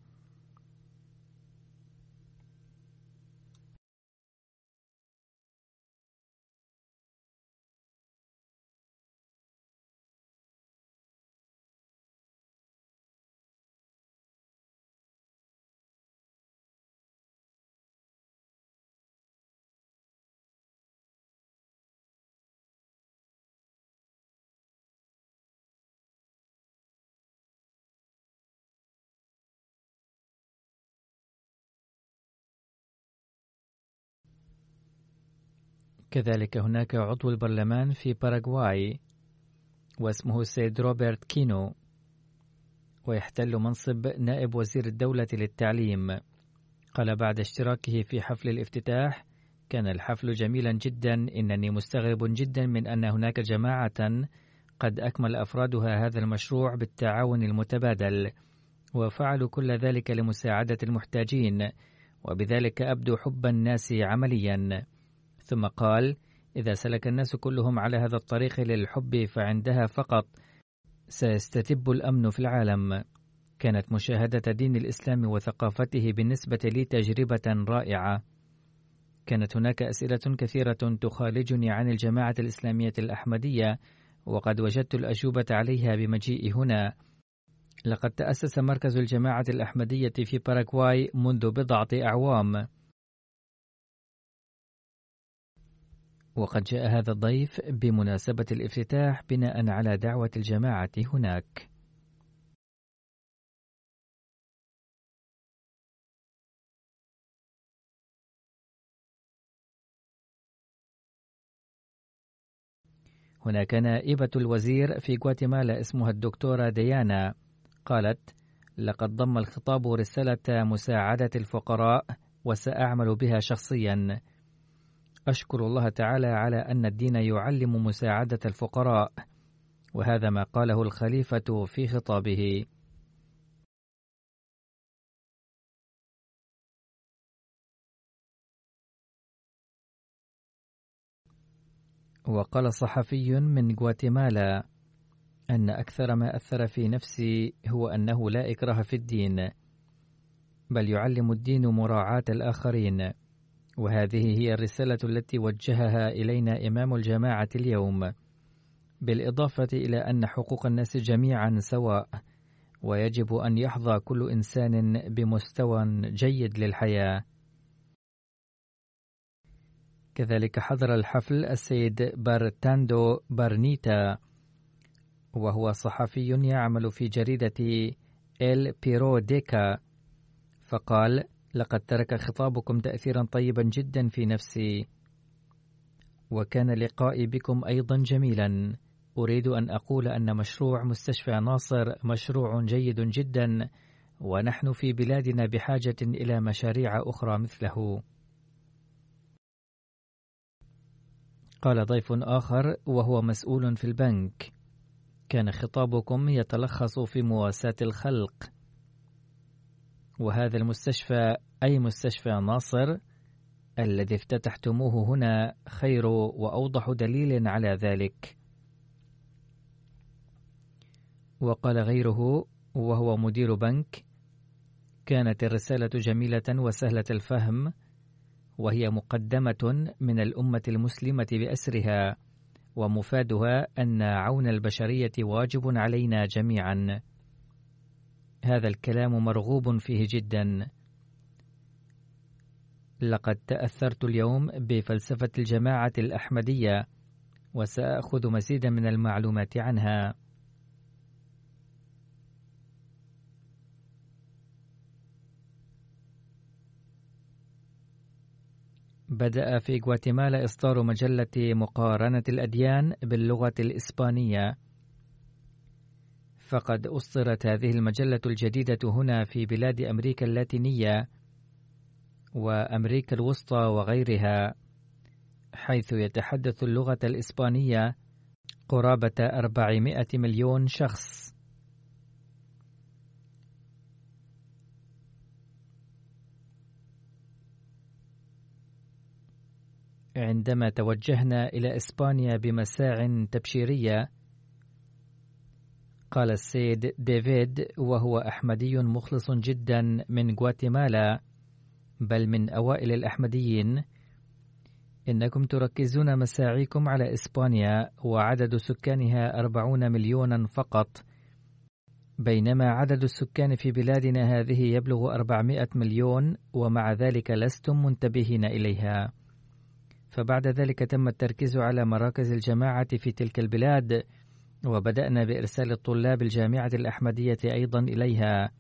C: كذلك هناك عضو البرلمان في باراغواي، واسمه السيد روبرت كينو، ويحتل منصب نائب وزير الدولة للتعليم. قال بعد اشتراكه في حفل الافتتاح: كان الحفل جميلا جدا، إنني مستغرب جدا من أن هناك جماعة قد أكمل أفرادها هذا المشروع بالتعاون المتبادل، وفعلوا كل ذلك لمساعدة المحتاجين، وبذلك أبدوا حب الناس عمليا. ثم قال: إذا سلك الناس كلهم على هذا الطريق للحب فعندها فقط سيستتب الأمن في العالم. كانت مشاهدة دين الإسلام وثقافته بالنسبة لي تجربة رائعة. كانت هناك أسئلة كثيرة تخالجني عن الجماعة الإسلامية الأحمدية، وقد وجدت الأجوبة عليها بمجيئي هنا. لقد تأسس مركز الجماعة الأحمدية في باراغواي منذ بضعة أعوام، وقد جاء هذا الضيف بمناسبة الافتتاح بناء على دعوة الجماعة هناك. هناك نائبة الوزير في غواتيمالا اسمها الدكتورة ديانا، قالت: لقد ضم الخطاب رسالة مساعدة الفقراء وسأعمل بها شخصيا. أشكر الله تعالى على أن الدين يعلم مساعدة الفقراء، وهذا ما قاله الخليفة في خطابه. وقال صحفي من غواتيمالا أن أكثر ما أثر في نفسي هو أنه لا إكراه في الدين، بل يعلم الدين مراعاة الآخرين، وهذه هي الرسالة التي وجهها إلينا إمام الجماعة اليوم، بالإضافة إلى أن حقوق الناس جميعا سواء، ويجب أن يحظى كل إنسان بمستوى جيد للحياة. كذلك حضر الحفل السيد بارتاندو بارنيتا، وهو صحفي يعمل في جريدة إل بيرو ديكا، فقال: لقد ترك خطابكم تأثيرا طيبا جدا في نفسي، وكان لقائي بكم أيضا جميلا. أريد أن أقول أن مشروع مستشفى ناصر مشروع جيد جدا، ونحن في بلادنا بحاجة إلى مشاريع أخرى مثله. قال ضيف آخر وهو مسؤول في البنك: كان خطابكم يتلخص في مواساة الخلق، وهذا المستشفى أي مستشفى ناصر الذي افتتحتموه هنا خير وأوضح دليل على ذلك. وقال غيره وهو مدير بنك: كانت الرسالة جميلة وسهلة الفهم، وهي مقدمة من الأمة المسلمة بأسرها، ومفادها أن عون البشرية واجب علينا جميعا. هذا الكلام مرغوب فيه جدا. لقد تأثرت اليوم بفلسفة الجماعة الأحمدية، وسأخذ مزيدا من المعلومات عنها. بدأ في غواتيمالا إصدار مجلة مقارنة الأديان باللغة الإسبانية، فقد أصدرت هذه المجلة الجديدة هنا في بلاد أمريكا اللاتينية وأمريكا الوسطى وغيرها، حيث يتحدث اللغة الإسبانية قرابة 400 مليون شخص. عندما توجهنا إلى إسبانيا بمساع تبشيرية، قال السيد ديفيد وهو أحمدي مخلص جدا من غواتيمالا، بل من أوائل الأحمديين: إنكم تركزون مساعيكم على إسبانيا وعدد سكانها 40 مليونا فقط، بينما عدد السكان في بلادنا هذه يبلغ 400 مليون، ومع ذلك لستم منتبهين إليها. فبعد ذلك تم التركيز على مراكز الجماعة في تلك البلاد، وبدأنا بإرسال الطلاب الجامعة الأحمدية أيضا إليها،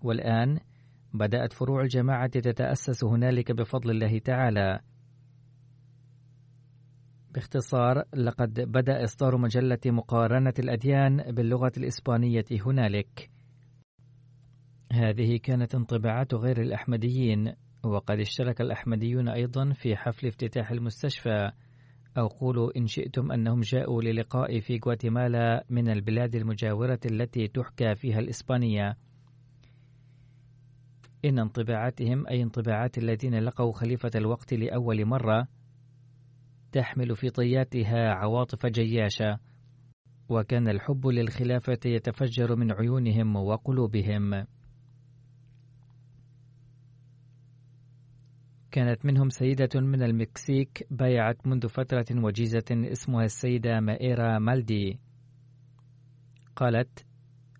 C: والآن بدأت فروع الجماعة تتأسس هنالك بفضل الله تعالى. باختصار، لقد بدأ إصدار مجلة مقارنة الأديان باللغة الإسبانية هنالك. هذه كانت انطباعات غير الأحمديين، وقد اشترك الأحمديون أيضا في حفل افتتاح المستشفى، أو قولوا إن شئتم أنهم جاءوا للقائي في غواتيمالا من البلاد المجاورة التي تحكى فيها الإسبانية. إن انطباعاتهم أي انطباعات الذين لقوا خليفة الوقت لأول مرة تحمل في طياتها عواطف جياشة، وكان الحب للخلافة يتفجر من عيونهم وقلوبهم. كانت منهم سيدة من المكسيك بايعت منذ فترة وجيزة اسمها السيدة مائيرا مالدي. قالت: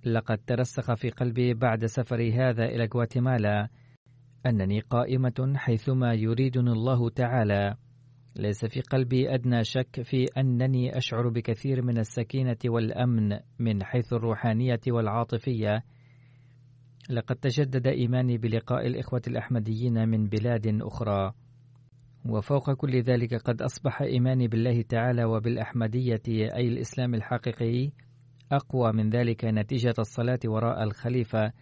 C: لقد ترسخ في قلبي بعد سفري هذا إلى غواتيمالا أنني قائمة حيثما يريدني الله تعالى. ليس في قلبي أدنى شك في أنني أشعر بكثير من السكينة والأمن من حيث الروحانية والعاطفية. لقد تجدد إيماني بلقاء الإخوة الأحمديين من بلاد أخرى، وفوق كل ذلك قد أصبح إيماني بالله تعالى وبالأحمدية أي الإسلام الحقيقي أقوى من ذلك نتيجة الصلاة وراء الخليفة.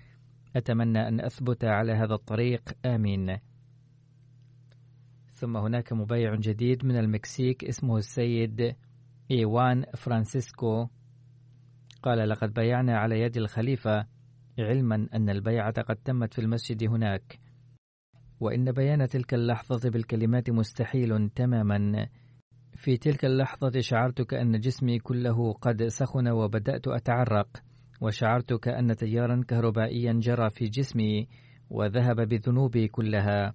C: أتمنى أن أثبت على هذا الطريق، آمين. ثم هناك مبايع جديد من المكسيك اسمه السيد إيوان فرانسيسكو. قال: لقد بايعنا على يد الخليفة، علما أن البيعة قد تمت في المسجد هناك، وإن بيان تلك اللحظة بالكلمات مستحيل تماما. في تلك اللحظة شعرت كأن جسمي كله قد سخن وبدأت أتعرق، وشعرت كأن تيارا كهربائيا جرى في جسمي وذهب بذنوبي كلها.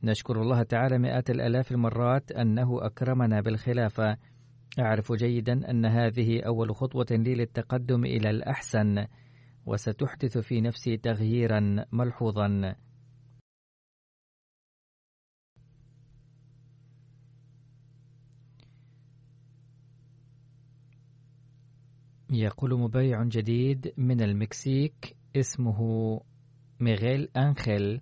C: نشكر الله تعالى مئات الآلاف المرات أنه أكرمنا بالخلافة. أعرف جيدا أن هذه أول خطوة لي للتقدم إلى الأحسن، وستحدث في نفسي تغييرا ملحوظا. يقول مبايع جديد من المكسيك اسمه ميغيل أنخيل: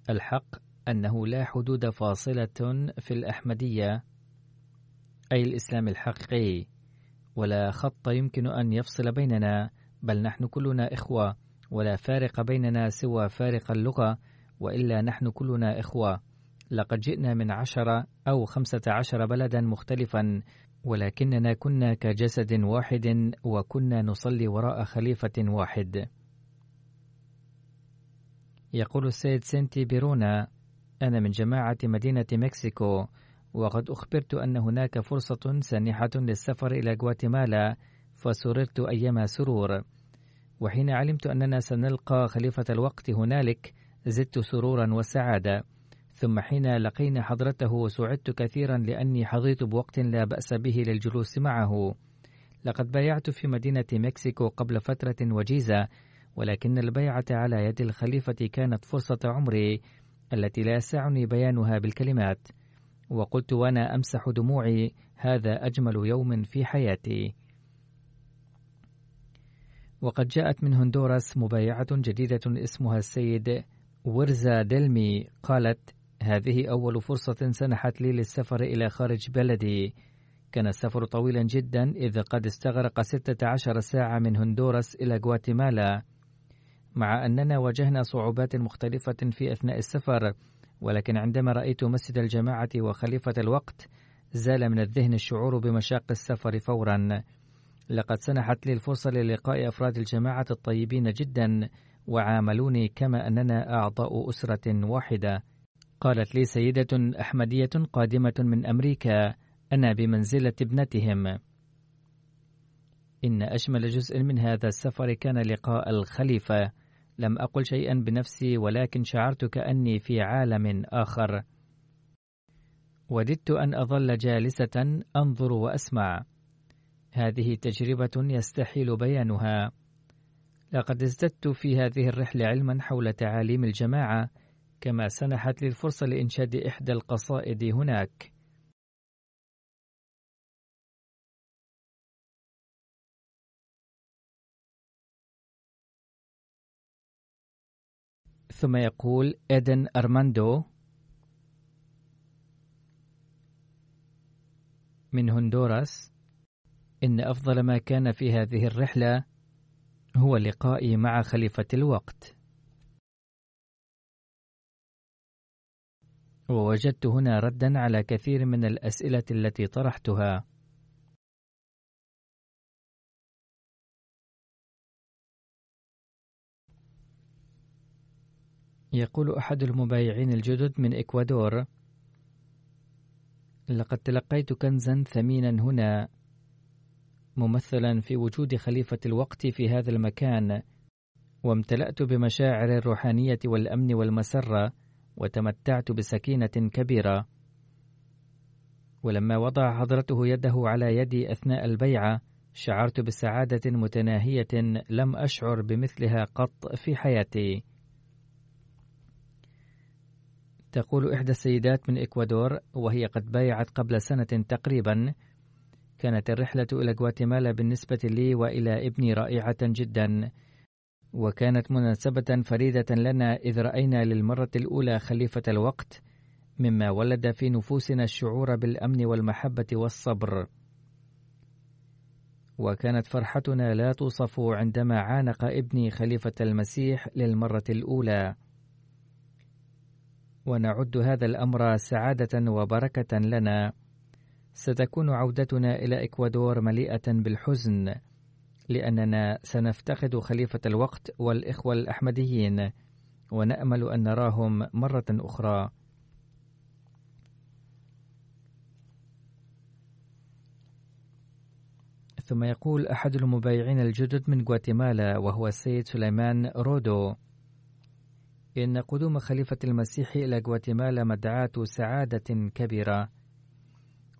C: الحق أنه لا حدود فاصلة في الأحمدية أي الإسلام الحقيقي، ولا خط يمكن أن يفصل بيننا، بل نحن كلنا إخوة، ولا فارق بيننا سوى فارق اللغة، وإلا نحن كلنا إخوة. لقد جئنا من 10 أو 15 بلدا مختلفا، ولكننا كنا كجسد واحد، وكنا نصلي وراء خليفة واحد. يقول السيد سنتي بيرونا: أنا من جماعة مدينة مكسيكو، وقد أخبرت أن هناك فرصة سانحة للسفر إلى غواتيمالا، فسررت أيما سرور. وحين علمت أننا سنلقى خليفة الوقت هنالك زدت سرورا وسعادة. ثم حين لقينا حضرته سعدت كثيرا لأني حظيت بوقت لا بأس به للجلوس معه. لقد بايعت في مدينة مكسيكو قبل فترة وجيزة، ولكن البيعة على يد الخليفة كانت فرصة عمري التي لا يسعني بيانها بالكلمات. وقلت وأنا أمسح دموعي: هذا أجمل يوم في حياتي. وقد جاءت من هندوراس مبايعة جديدة اسمها السيد ورزا دلمي. قالت: هذه أول فرصة سنحت لي للسفر إلى خارج بلدي. كان السفر طويلا جدا، إذ قد استغرق 16 ساعة من هندوراس إلى غواتيمالا. مع أننا واجهنا صعوبات مختلفة في أثناء السفر، ولكن عندما رأيت مسجد الجماعة وخليفة الوقت زال من الذهن الشعور بمشاق السفر فورا. لقد سنحت لي الفرصة للقاء أفراد الجماعة الطيبين جدا، وعاملوني كما أننا أعضاء أسرة واحدة. قالت لي سيدة أحمدية قادمة من أمريكا: أنا بمنزلة ابنتهم. إن أجمل جزء من هذا السفر كان لقاء الخليفة. لم أقل شيئا بنفسي، ولكن شعرت كأني في عالم آخر. وددت أن أظل جالسة أنظر وأسمع. هذه تجربة يستحيل بيانها. لقد ازددت في هذه الرحلة علما حول تعاليم الجماعة، كما سنحت لي الفرصة لإنشاد إحدى القصائد هناك. ثم يقول إيدن أرماندو من هندوراس: إن أفضل ما كان في هذه الرحلة هو لقائي مع خليفة الوقت. ووجدت هنا ردا على كثير من الأسئلة التي طرحتها. يقول أحد المبايعين الجدد من إكوادور: لقد تلقيت كنزا ثمينا هنا، ممثلا في وجود خليفة الوقت في هذا المكان، وامتلأت بمشاعر الروحانية والأمن والمسرة، وتمتعت بسكينة كبيرة. ولما وضع حضرته يده على يدي أثناء البيعة، شعرت بسعادة متناهية لم أشعر بمثلها قط في حياتي. تقول إحدى السيدات من إكوادور وهي قد بايعت قبل سنة تقريبا: كانت الرحلة إلى غواتيمالا بالنسبة لي وإلى ابني رائعة جدا، وكانت مناسبة فريدة لنا إذ رأينا للمرة الأولى خليفة الوقت، مما ولد في نفوسنا الشعور بالأمن والمحبة والصبر. وكانت فرحتنا لا توصف عندما عانق ابني خليفة المسيح للمرة الأولى. ونعد هذا الأمر سعادة وبركة لنا. ستكون عودتنا إلى إكوادور مليئة بالحزن، لأننا سنفتقد خليفة الوقت والإخوة الأحمديين، ونأمل أن نراهم مرة أخرى. ثم يقول أحد المبايعين الجدد من غواتيمالا وهو السيد سليمان رودو: إن قدوم خليفة المسيح إلى غواتيمالا مدعاة سعادة كبيرة،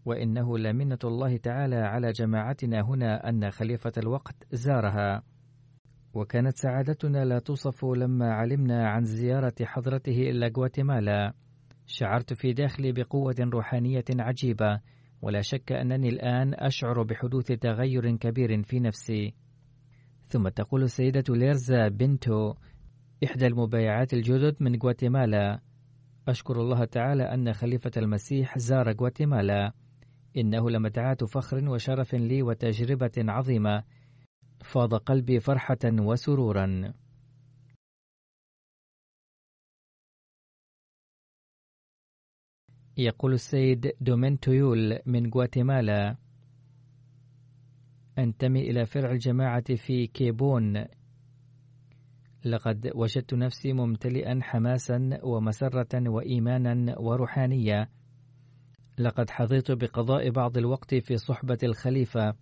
C: وإنه لمنة الله تعالى على جماعتنا هنا أن خليفة الوقت زارها، وكانت سعادتنا لا توصف لما علمنا عن زيارة حضرته إلى غواتيمالا. شعرت في داخلي بقوة روحانية عجيبة، ولا شك أنني الآن أشعر بحدوث تغير كبير في نفسي. ثم تقول السيدة ليرزا بنتو إحدى المبايعات الجدد من غواتيمالا: أشكر الله تعالى أن خليفة المسيح زار غواتيمالا، إنه لمدعاة فخر وشرف لي وتجربة عظيمة، فاض قلبي فرحة وسرورا. يقول السيد دومنتويول من غواتيمالا: أنتمي إلى فرع الجماعة في كيبون. لقد وجدت نفسي ممتلئا حماسا ومسرة وإيمانا وروحانية. لقد حظيت بقضاء بعض الوقت في صحبة الخليفة،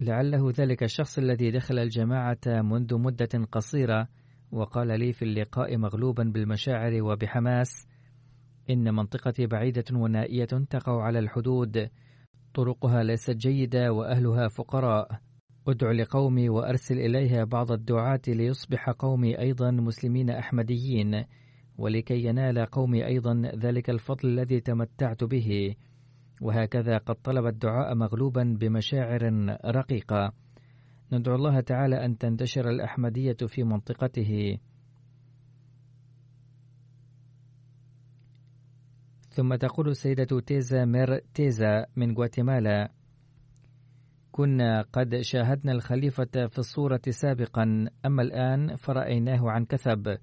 C: لعله ذلك الشخص الذي دخل الجماعة منذ مدة قصيرة وقال لي في اللقاء مغلوبا بالمشاعر وبحماس: إن منطقتي بعيدة ونائية تقع على الحدود، طرقها ليست جيدة وأهلها فقراء. أدعو لقومي وأرسل إليها بعض الدعاة ليصبح قومي أيضا مسلمين أحمديين، ولكي ينال قومي أيضا ذلك الفضل الذي تمتعت به. وهكذا قد طلب الدعاء مغلوبا بمشاعر رقيقة. ندعو الله تعالى أن تنتشر الأحمدية في منطقته. ثم تقول السيدة تيزا مير تيزا من غواتيمالا: كنا قد شاهدنا الخليفة في الصورة سابقا، أما الآن فرأيناه عن كثب،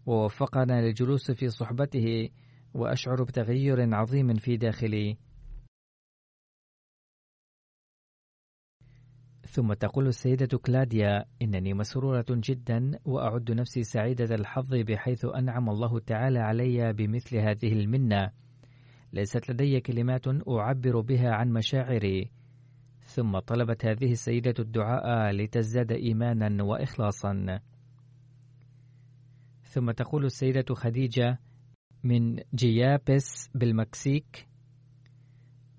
C: ووفقنا للجلوس في صحبته، وأشعر بتغيير عظيم في داخلي. ثم تقول السيدة كلاديا: إنني مسرورة جدا، وأعد نفسي سعيدة الحظ بحيث أنعم الله تعالى علي بمثل هذه المنة. ليست لدي كلمات أعبر بها عن مشاعري. ثم طلبت هذه السيدة الدعاء لتزداد إيمانا وإخلاصا. ثم تقول السيدة خديجة من جيابس بالمكسيك: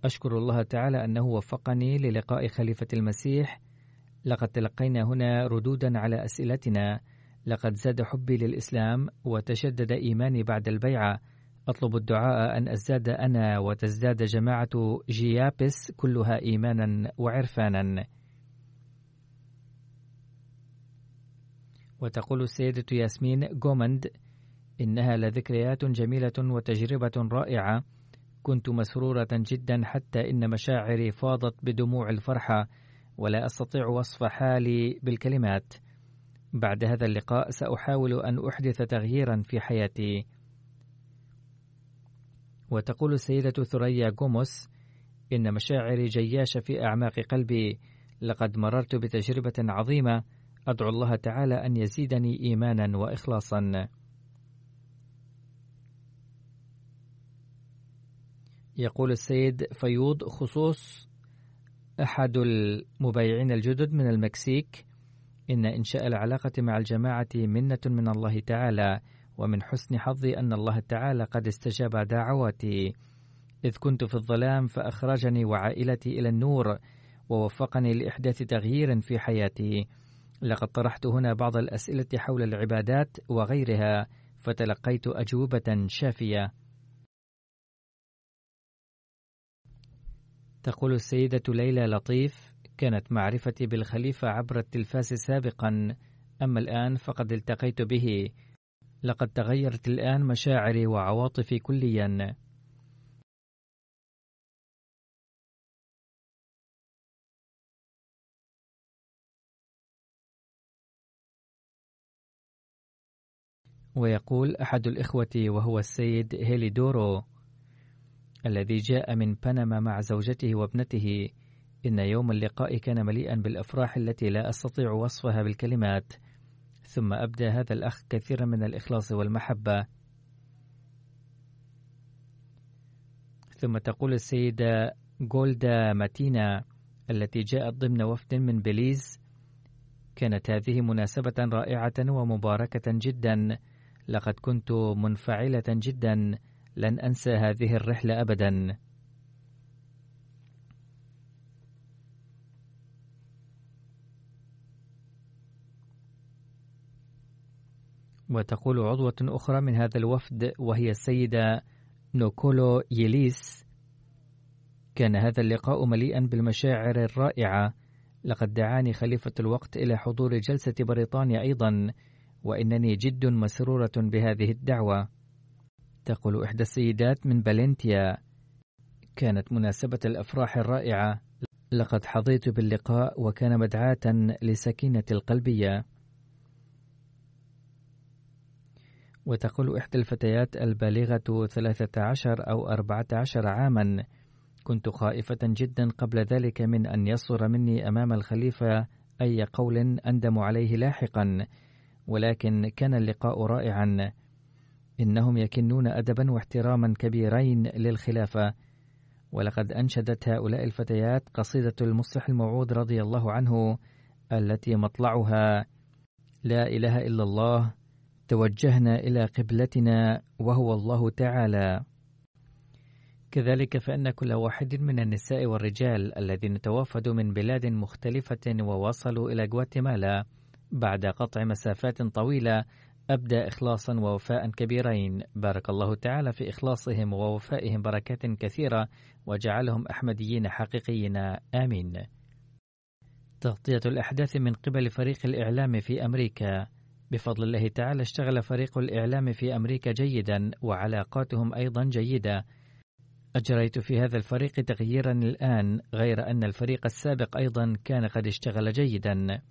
C: أشكر الله تعالى أنه وفقني للقاء خليفة المسيح. لقد تلقينا هنا ردودا على أسئلتنا. لقد زاد حبي للإسلام وتشدد إيماني بعد البيعة. أطلب الدعاء أن أزداد أنا وتزداد جماعة جيابس كلها إيمانا وعرفانا. وتقول السيدة ياسمين جومند: إنها لذكريات جميلة وتجربة رائعة. كنت مسرورة جدا حتى إن مشاعري فاضت بدموع الفرحة، ولا أستطيع وصف حالي بالكلمات. بعد هذا اللقاء سأحاول أن أحدث تغييرا في حياتي. وتقول السيدة ثريا غوموس: إن مشاعري جياشة في أعماق قلبي، لقد مررت بتجربة عظيمة، أدعو الله تعالى أن يزيدني إيمانا وإخلاصا. يقول السيد فيوض خصوص أحد المبايعين الجدد من المكسيك: إن إنشاء العلاقة مع الجماعة منة من الله تعالى، ومن حسن حظي أن الله تعالى قد استجاب دعواتي، إذ كنت في الظلام فأخرجني وعائلتي إلى النور، ووفقني لإحداث تغيير في حياتي. لقد طرحت هنا بعض الأسئلة حول العبادات وغيرها، فتلقيت أجوبة شافية. تقول السيدة ليلى لطيف: كانت معرفتي بالخليفة عبر التلفاز سابقا، أما الآن فقد التقيت به. لقد تغيرت الآن مشاعري وعواطفي كليا. ويقول أحد الإخوة وهو السيد هيليدورو الذي جاء من بنما مع زوجته وابنته: إن يوم اللقاء كان مليئا بالأفراح التي لا أستطيع وصفها بالكلمات. ثم أبدى هذا الأخ كثيرا من الإخلاص والمحبة. ثم تقول السيدة غولدا ماتينا التي جاءت ضمن وفد من بليز: كانت هذه مناسبة رائعة ومباركة جدا، لقد كنت منفعلة جدا، لن أنسى هذه الرحلة أبدا. وتقول عضوة أخرى من هذا الوفد وهي السيدة نوكولو يليس: كان هذا اللقاء مليئا بالمشاعر الرائعة، لقد دعاني خليفة الوقت إلى حضور جلسة بريطانيا أيضا، وإنني جد مسرورة بهذه الدعوة. تقول إحدى السيدات من بالنتيا: كانت مناسبة الأفراح الرائعة، لقد حظيت باللقاء وكان مدعاة لسكينة القلبية. وتقول إحدى الفتيات البالغة 13 أو 14 عاما: كنت خائفة جدا قبل ذلك من أن يصدر مني أمام الخليفة أي قول أندم عليه لاحقا، ولكن كان اللقاء رائعا. إنهم يكنون أدبا واحتراما كبيرين للخلافة. ولقد أنشدت هؤلاء الفتيات قصيدة المصلح الموعود رضي الله عنه التي مطلعها: لا إله إلا الله، توجهنا إلى قبلتنا وهو الله تعالى. كذلك فإن كل واحد من النساء والرجال الذين توافدوا من بلاد مختلفة ووصلوا إلى غواتيمالا بعد قطع مسافات طويلة أبدى إخلاصا ووفاء كبيرين، بارك الله تعالى في إخلاصهم ووفائهم بركات كثيرة، وجعلهم أحمديين حقيقيين، آمين. تغطية الأحداث من قبل فريق الإعلام في أمريكا. بفضل الله تعالى اشتغل فريق الإعلام في أمريكا جيدا، وعلاقاتهم أيضا جيدة. أجريت في هذا الفريق تغييرا الآن، غير أن الفريق السابق أيضا كان قد اشتغل جيدا.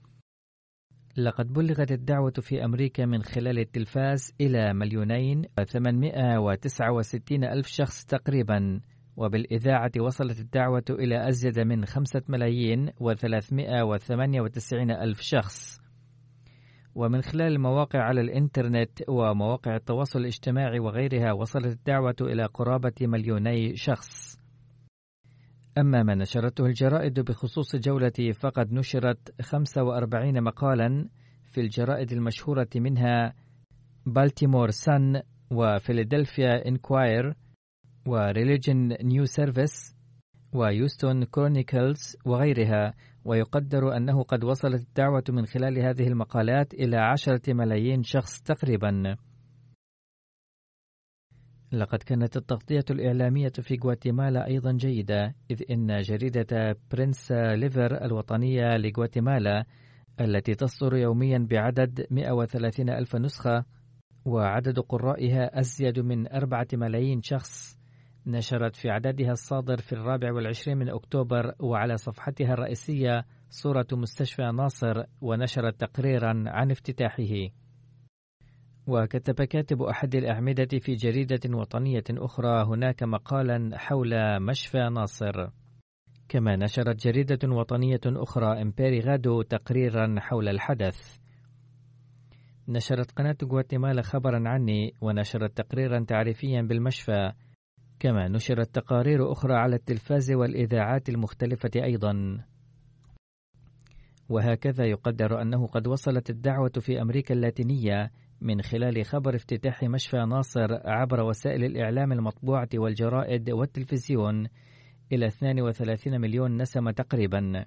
C: لقد بلغت الدعوة في أمريكا من خلال التلفاز إلى 2,869,000 شخص تقريبا، وبالإذاعة وصلت الدعوة إلى أزيد من 5,398,000 شخص، ومن خلال المواقع على الإنترنت ومواقع التواصل الاجتماعي وغيرها وصلت الدعوة إلى قرابة 2,000,000 شخص. أما ما نشرته الجرائد بخصوص جولتي فقد نشرت 45 مقالا في الجرائد المشهورة، منها بالتيمور سان وفيلادلفيا إنكواير وريليجن نيو سيرفيس ويوستون كرونيكلز وغيرها، ويقدر أنه قد وصلت الدعوة من خلال هذه المقالات إلى 10 ملايين شخص تقريبا. لقد كانت التغطية الإعلامية في غواتيمالا أيضا جيدة، إذ إن جريدة برنس ليفر الوطنية لغواتيمالا التي تصدر يوميا بعدد 130,000 نسخة وعدد قرائها أزيد من 4 ملايين شخص، نشرت في عددها الصادر في 24 من أكتوبر وعلى صفحتها الرئيسية صورة مستشفى ناصر ونشرت تقريرا عن افتتاحه. وكتب كاتب أحد الأعمدة في جريدة وطنية أخرى هناك مقالا حول مشفى ناصر. كما نشرت جريدة وطنية أخرى إمبيريغادو تقريرا حول الحدث. نشرت قناة غواتيمالا خبرا عني ونشرت تقريرا تعريفيا بالمشفى. كما نشرت تقارير أخرى على التلفاز والإذاعات المختلفة أيضا. وهكذا يقدر أنه قد وصلت الدعوة في أمريكا اللاتينية من خلال خبر افتتاح مشفى ناصر عبر وسائل الإعلام المطبوعة والجرائد والتلفزيون إلى 32 مليون نسمة تقريبا.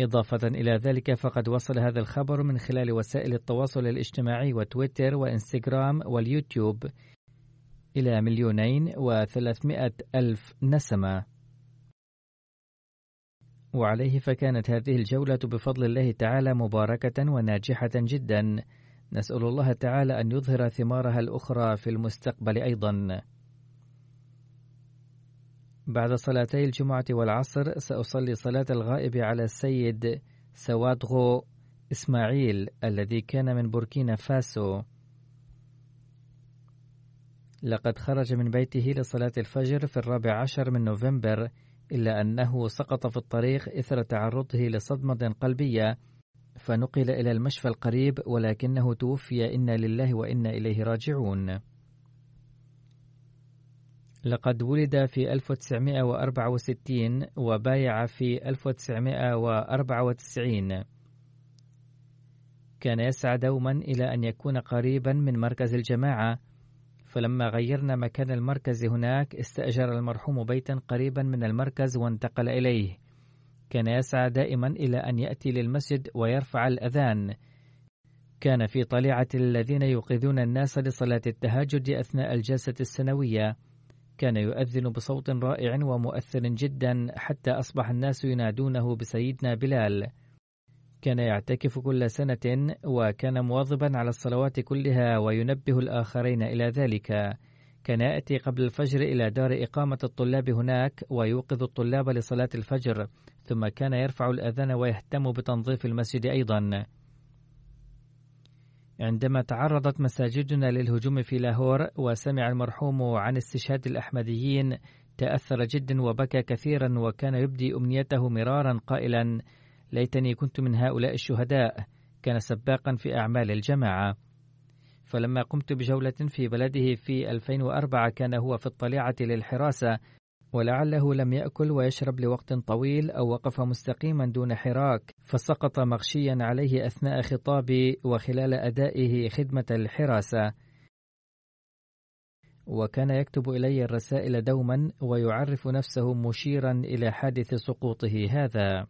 C: إضافة إلى ذلك فقد وصل هذا الخبر من خلال وسائل التواصل الاجتماعي وتويتر وإنستغرام واليوتيوب إلى 2,300,000 نسمة. وعليه فكانت هذه الجولة بفضل الله تعالى مباركة وناجحة جدا. نسأل الله تعالى أن يظهر ثمارها الأخرى في المستقبل أيضا. بعد صلاتي الجمعة والعصر سأصلي صلاة الغائب على السيد سوادغو إسماعيل الذي كان من بوركينا فاسو. لقد خرج من بيته لصلاة الفجر في 14 من نوفمبر، إلا أنه سقط في الطريق إثر تعرضه لصدمة قلبية فنقل إلى المشفى القريب، ولكنه توفي. إنا لله وإنا إليه راجعون. لقد ولد في 1964 وبايع في 1994. كان يسعى دوما إلى أن يكون قريبا من مركز الجماعة، فلما غيرنا مكان المركز هناك استأجر المرحوم بيتا قريبا من المركز وانتقل إليه. كان يسعى دائما إلى أن يأتي للمسجد ويرفع الأذان. كان في طليعة الذين يوقظون الناس لصلاة التهجد أثناء الجلسة السنوية. كان يؤذن بصوت رائع ومؤثر جدا حتى أصبح الناس ينادونه بسيدنا بلال. كان يعتكف كل سنة وكان مواظبا على الصلوات كلها وينبه الآخرين إلى ذلك. كان يأتي قبل الفجر إلى دار إقامة الطلاب هناك ويوقظ الطلاب لصلاة الفجر، ثم كان يرفع الأذان ويهتم بتنظيف المسجد أيضا. عندما تعرضت مساجدنا للهجوم في لاهور وسمع المرحوم عن استشهاد الأحمديين تأثر جدا وبكى كثيرا، وكان يبدي أمنيته مرارا قائلا: ليتني كنت من هؤلاء الشهداء. كان سباقا في أعمال الجماعة. فلما قمت بجولة في بلده في 2004 كان هو في الطليعة للحراسة، ولعله لم يأكل ويشرب لوقت طويل أو وقف مستقيما دون حراك، فسقط مغشيا عليه أثناء خطابي وخلال أدائه خدمة الحراسة. وكان يكتب إلي الرسائل دوما ويعرف نفسه مشيرا إلى حادث سقوطه هذا.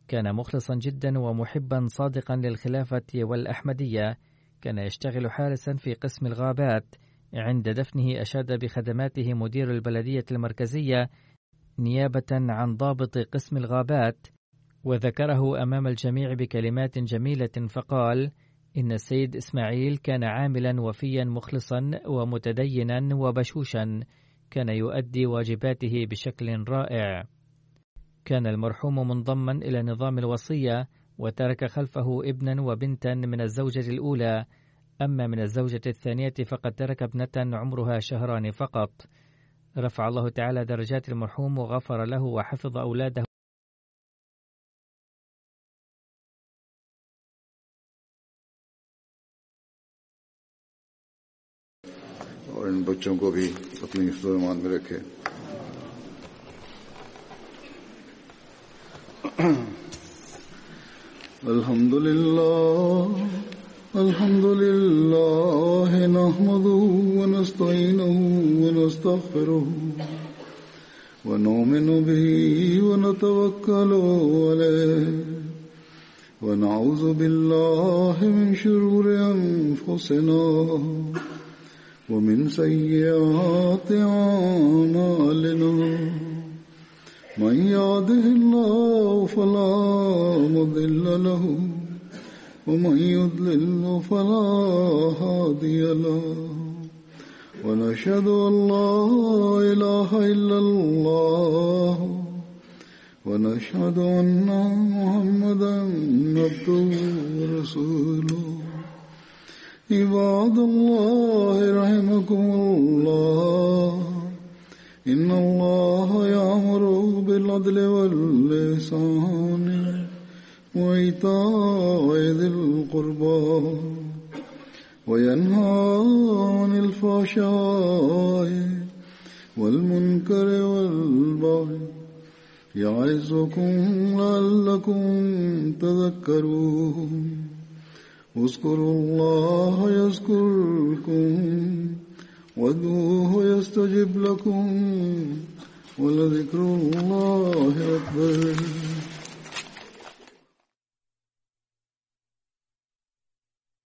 C: كان مخلصا جدا ومحبا صادقا للخلافة والأحمدية. كان يشتغل حارسا في قسم الغابات. عند دفنه أشاد بخدماته مدير البلدية المركزية نيابة عن ضابط قسم الغابات، وذكره أمام الجميع بكلمات جميلة فقال: إن السيد إسماعيل كان عاملا وفيا مخلصا ومتدينا وبشوشا. كان يؤدي واجباته بشكل رائع. كان المرحوم منضما إلى نظام الوصية، وترك خلفه ابنا وبنتا من الزوجة الأولى. أما من الزوجة الثانية فقد ترك ابنة عمرها شهران فقط. رفع الله تعالى درجات المرحوم وغفر له وحفظ أولاده.
B: और इन बच्चों को भी अपनी हिफ्ज़-ओ-ईमान में रखे। अल्हम्दुलिल्लाह नहमदुहु व नस्तईनुहु व नस्तगफिरुहु व नुमिनु बिही व नतवक्कलु अलैहि व नऊज़ु बिल्लाहि मिन शुरूरि अनफुसिना व मिन सय्यिआति अअमालिना मन यहदिहिल्लाहु फला मुदिल्ल लहु ومن يضلل فلا هادي له ونشهد أن لا إله إلا الله ونشهد أن محمدا عبده ورسوله عباد الله رحمكم الله إن الله يأمر بالعدل والإحسان وإيتاء ذي القربى وينهى عن الفحشاء والمنكر والبغي يعظكم لعلكم تذكرون اذكروا الله يذكركم وادعوه يستجب لكم ولذكر الله أكبر.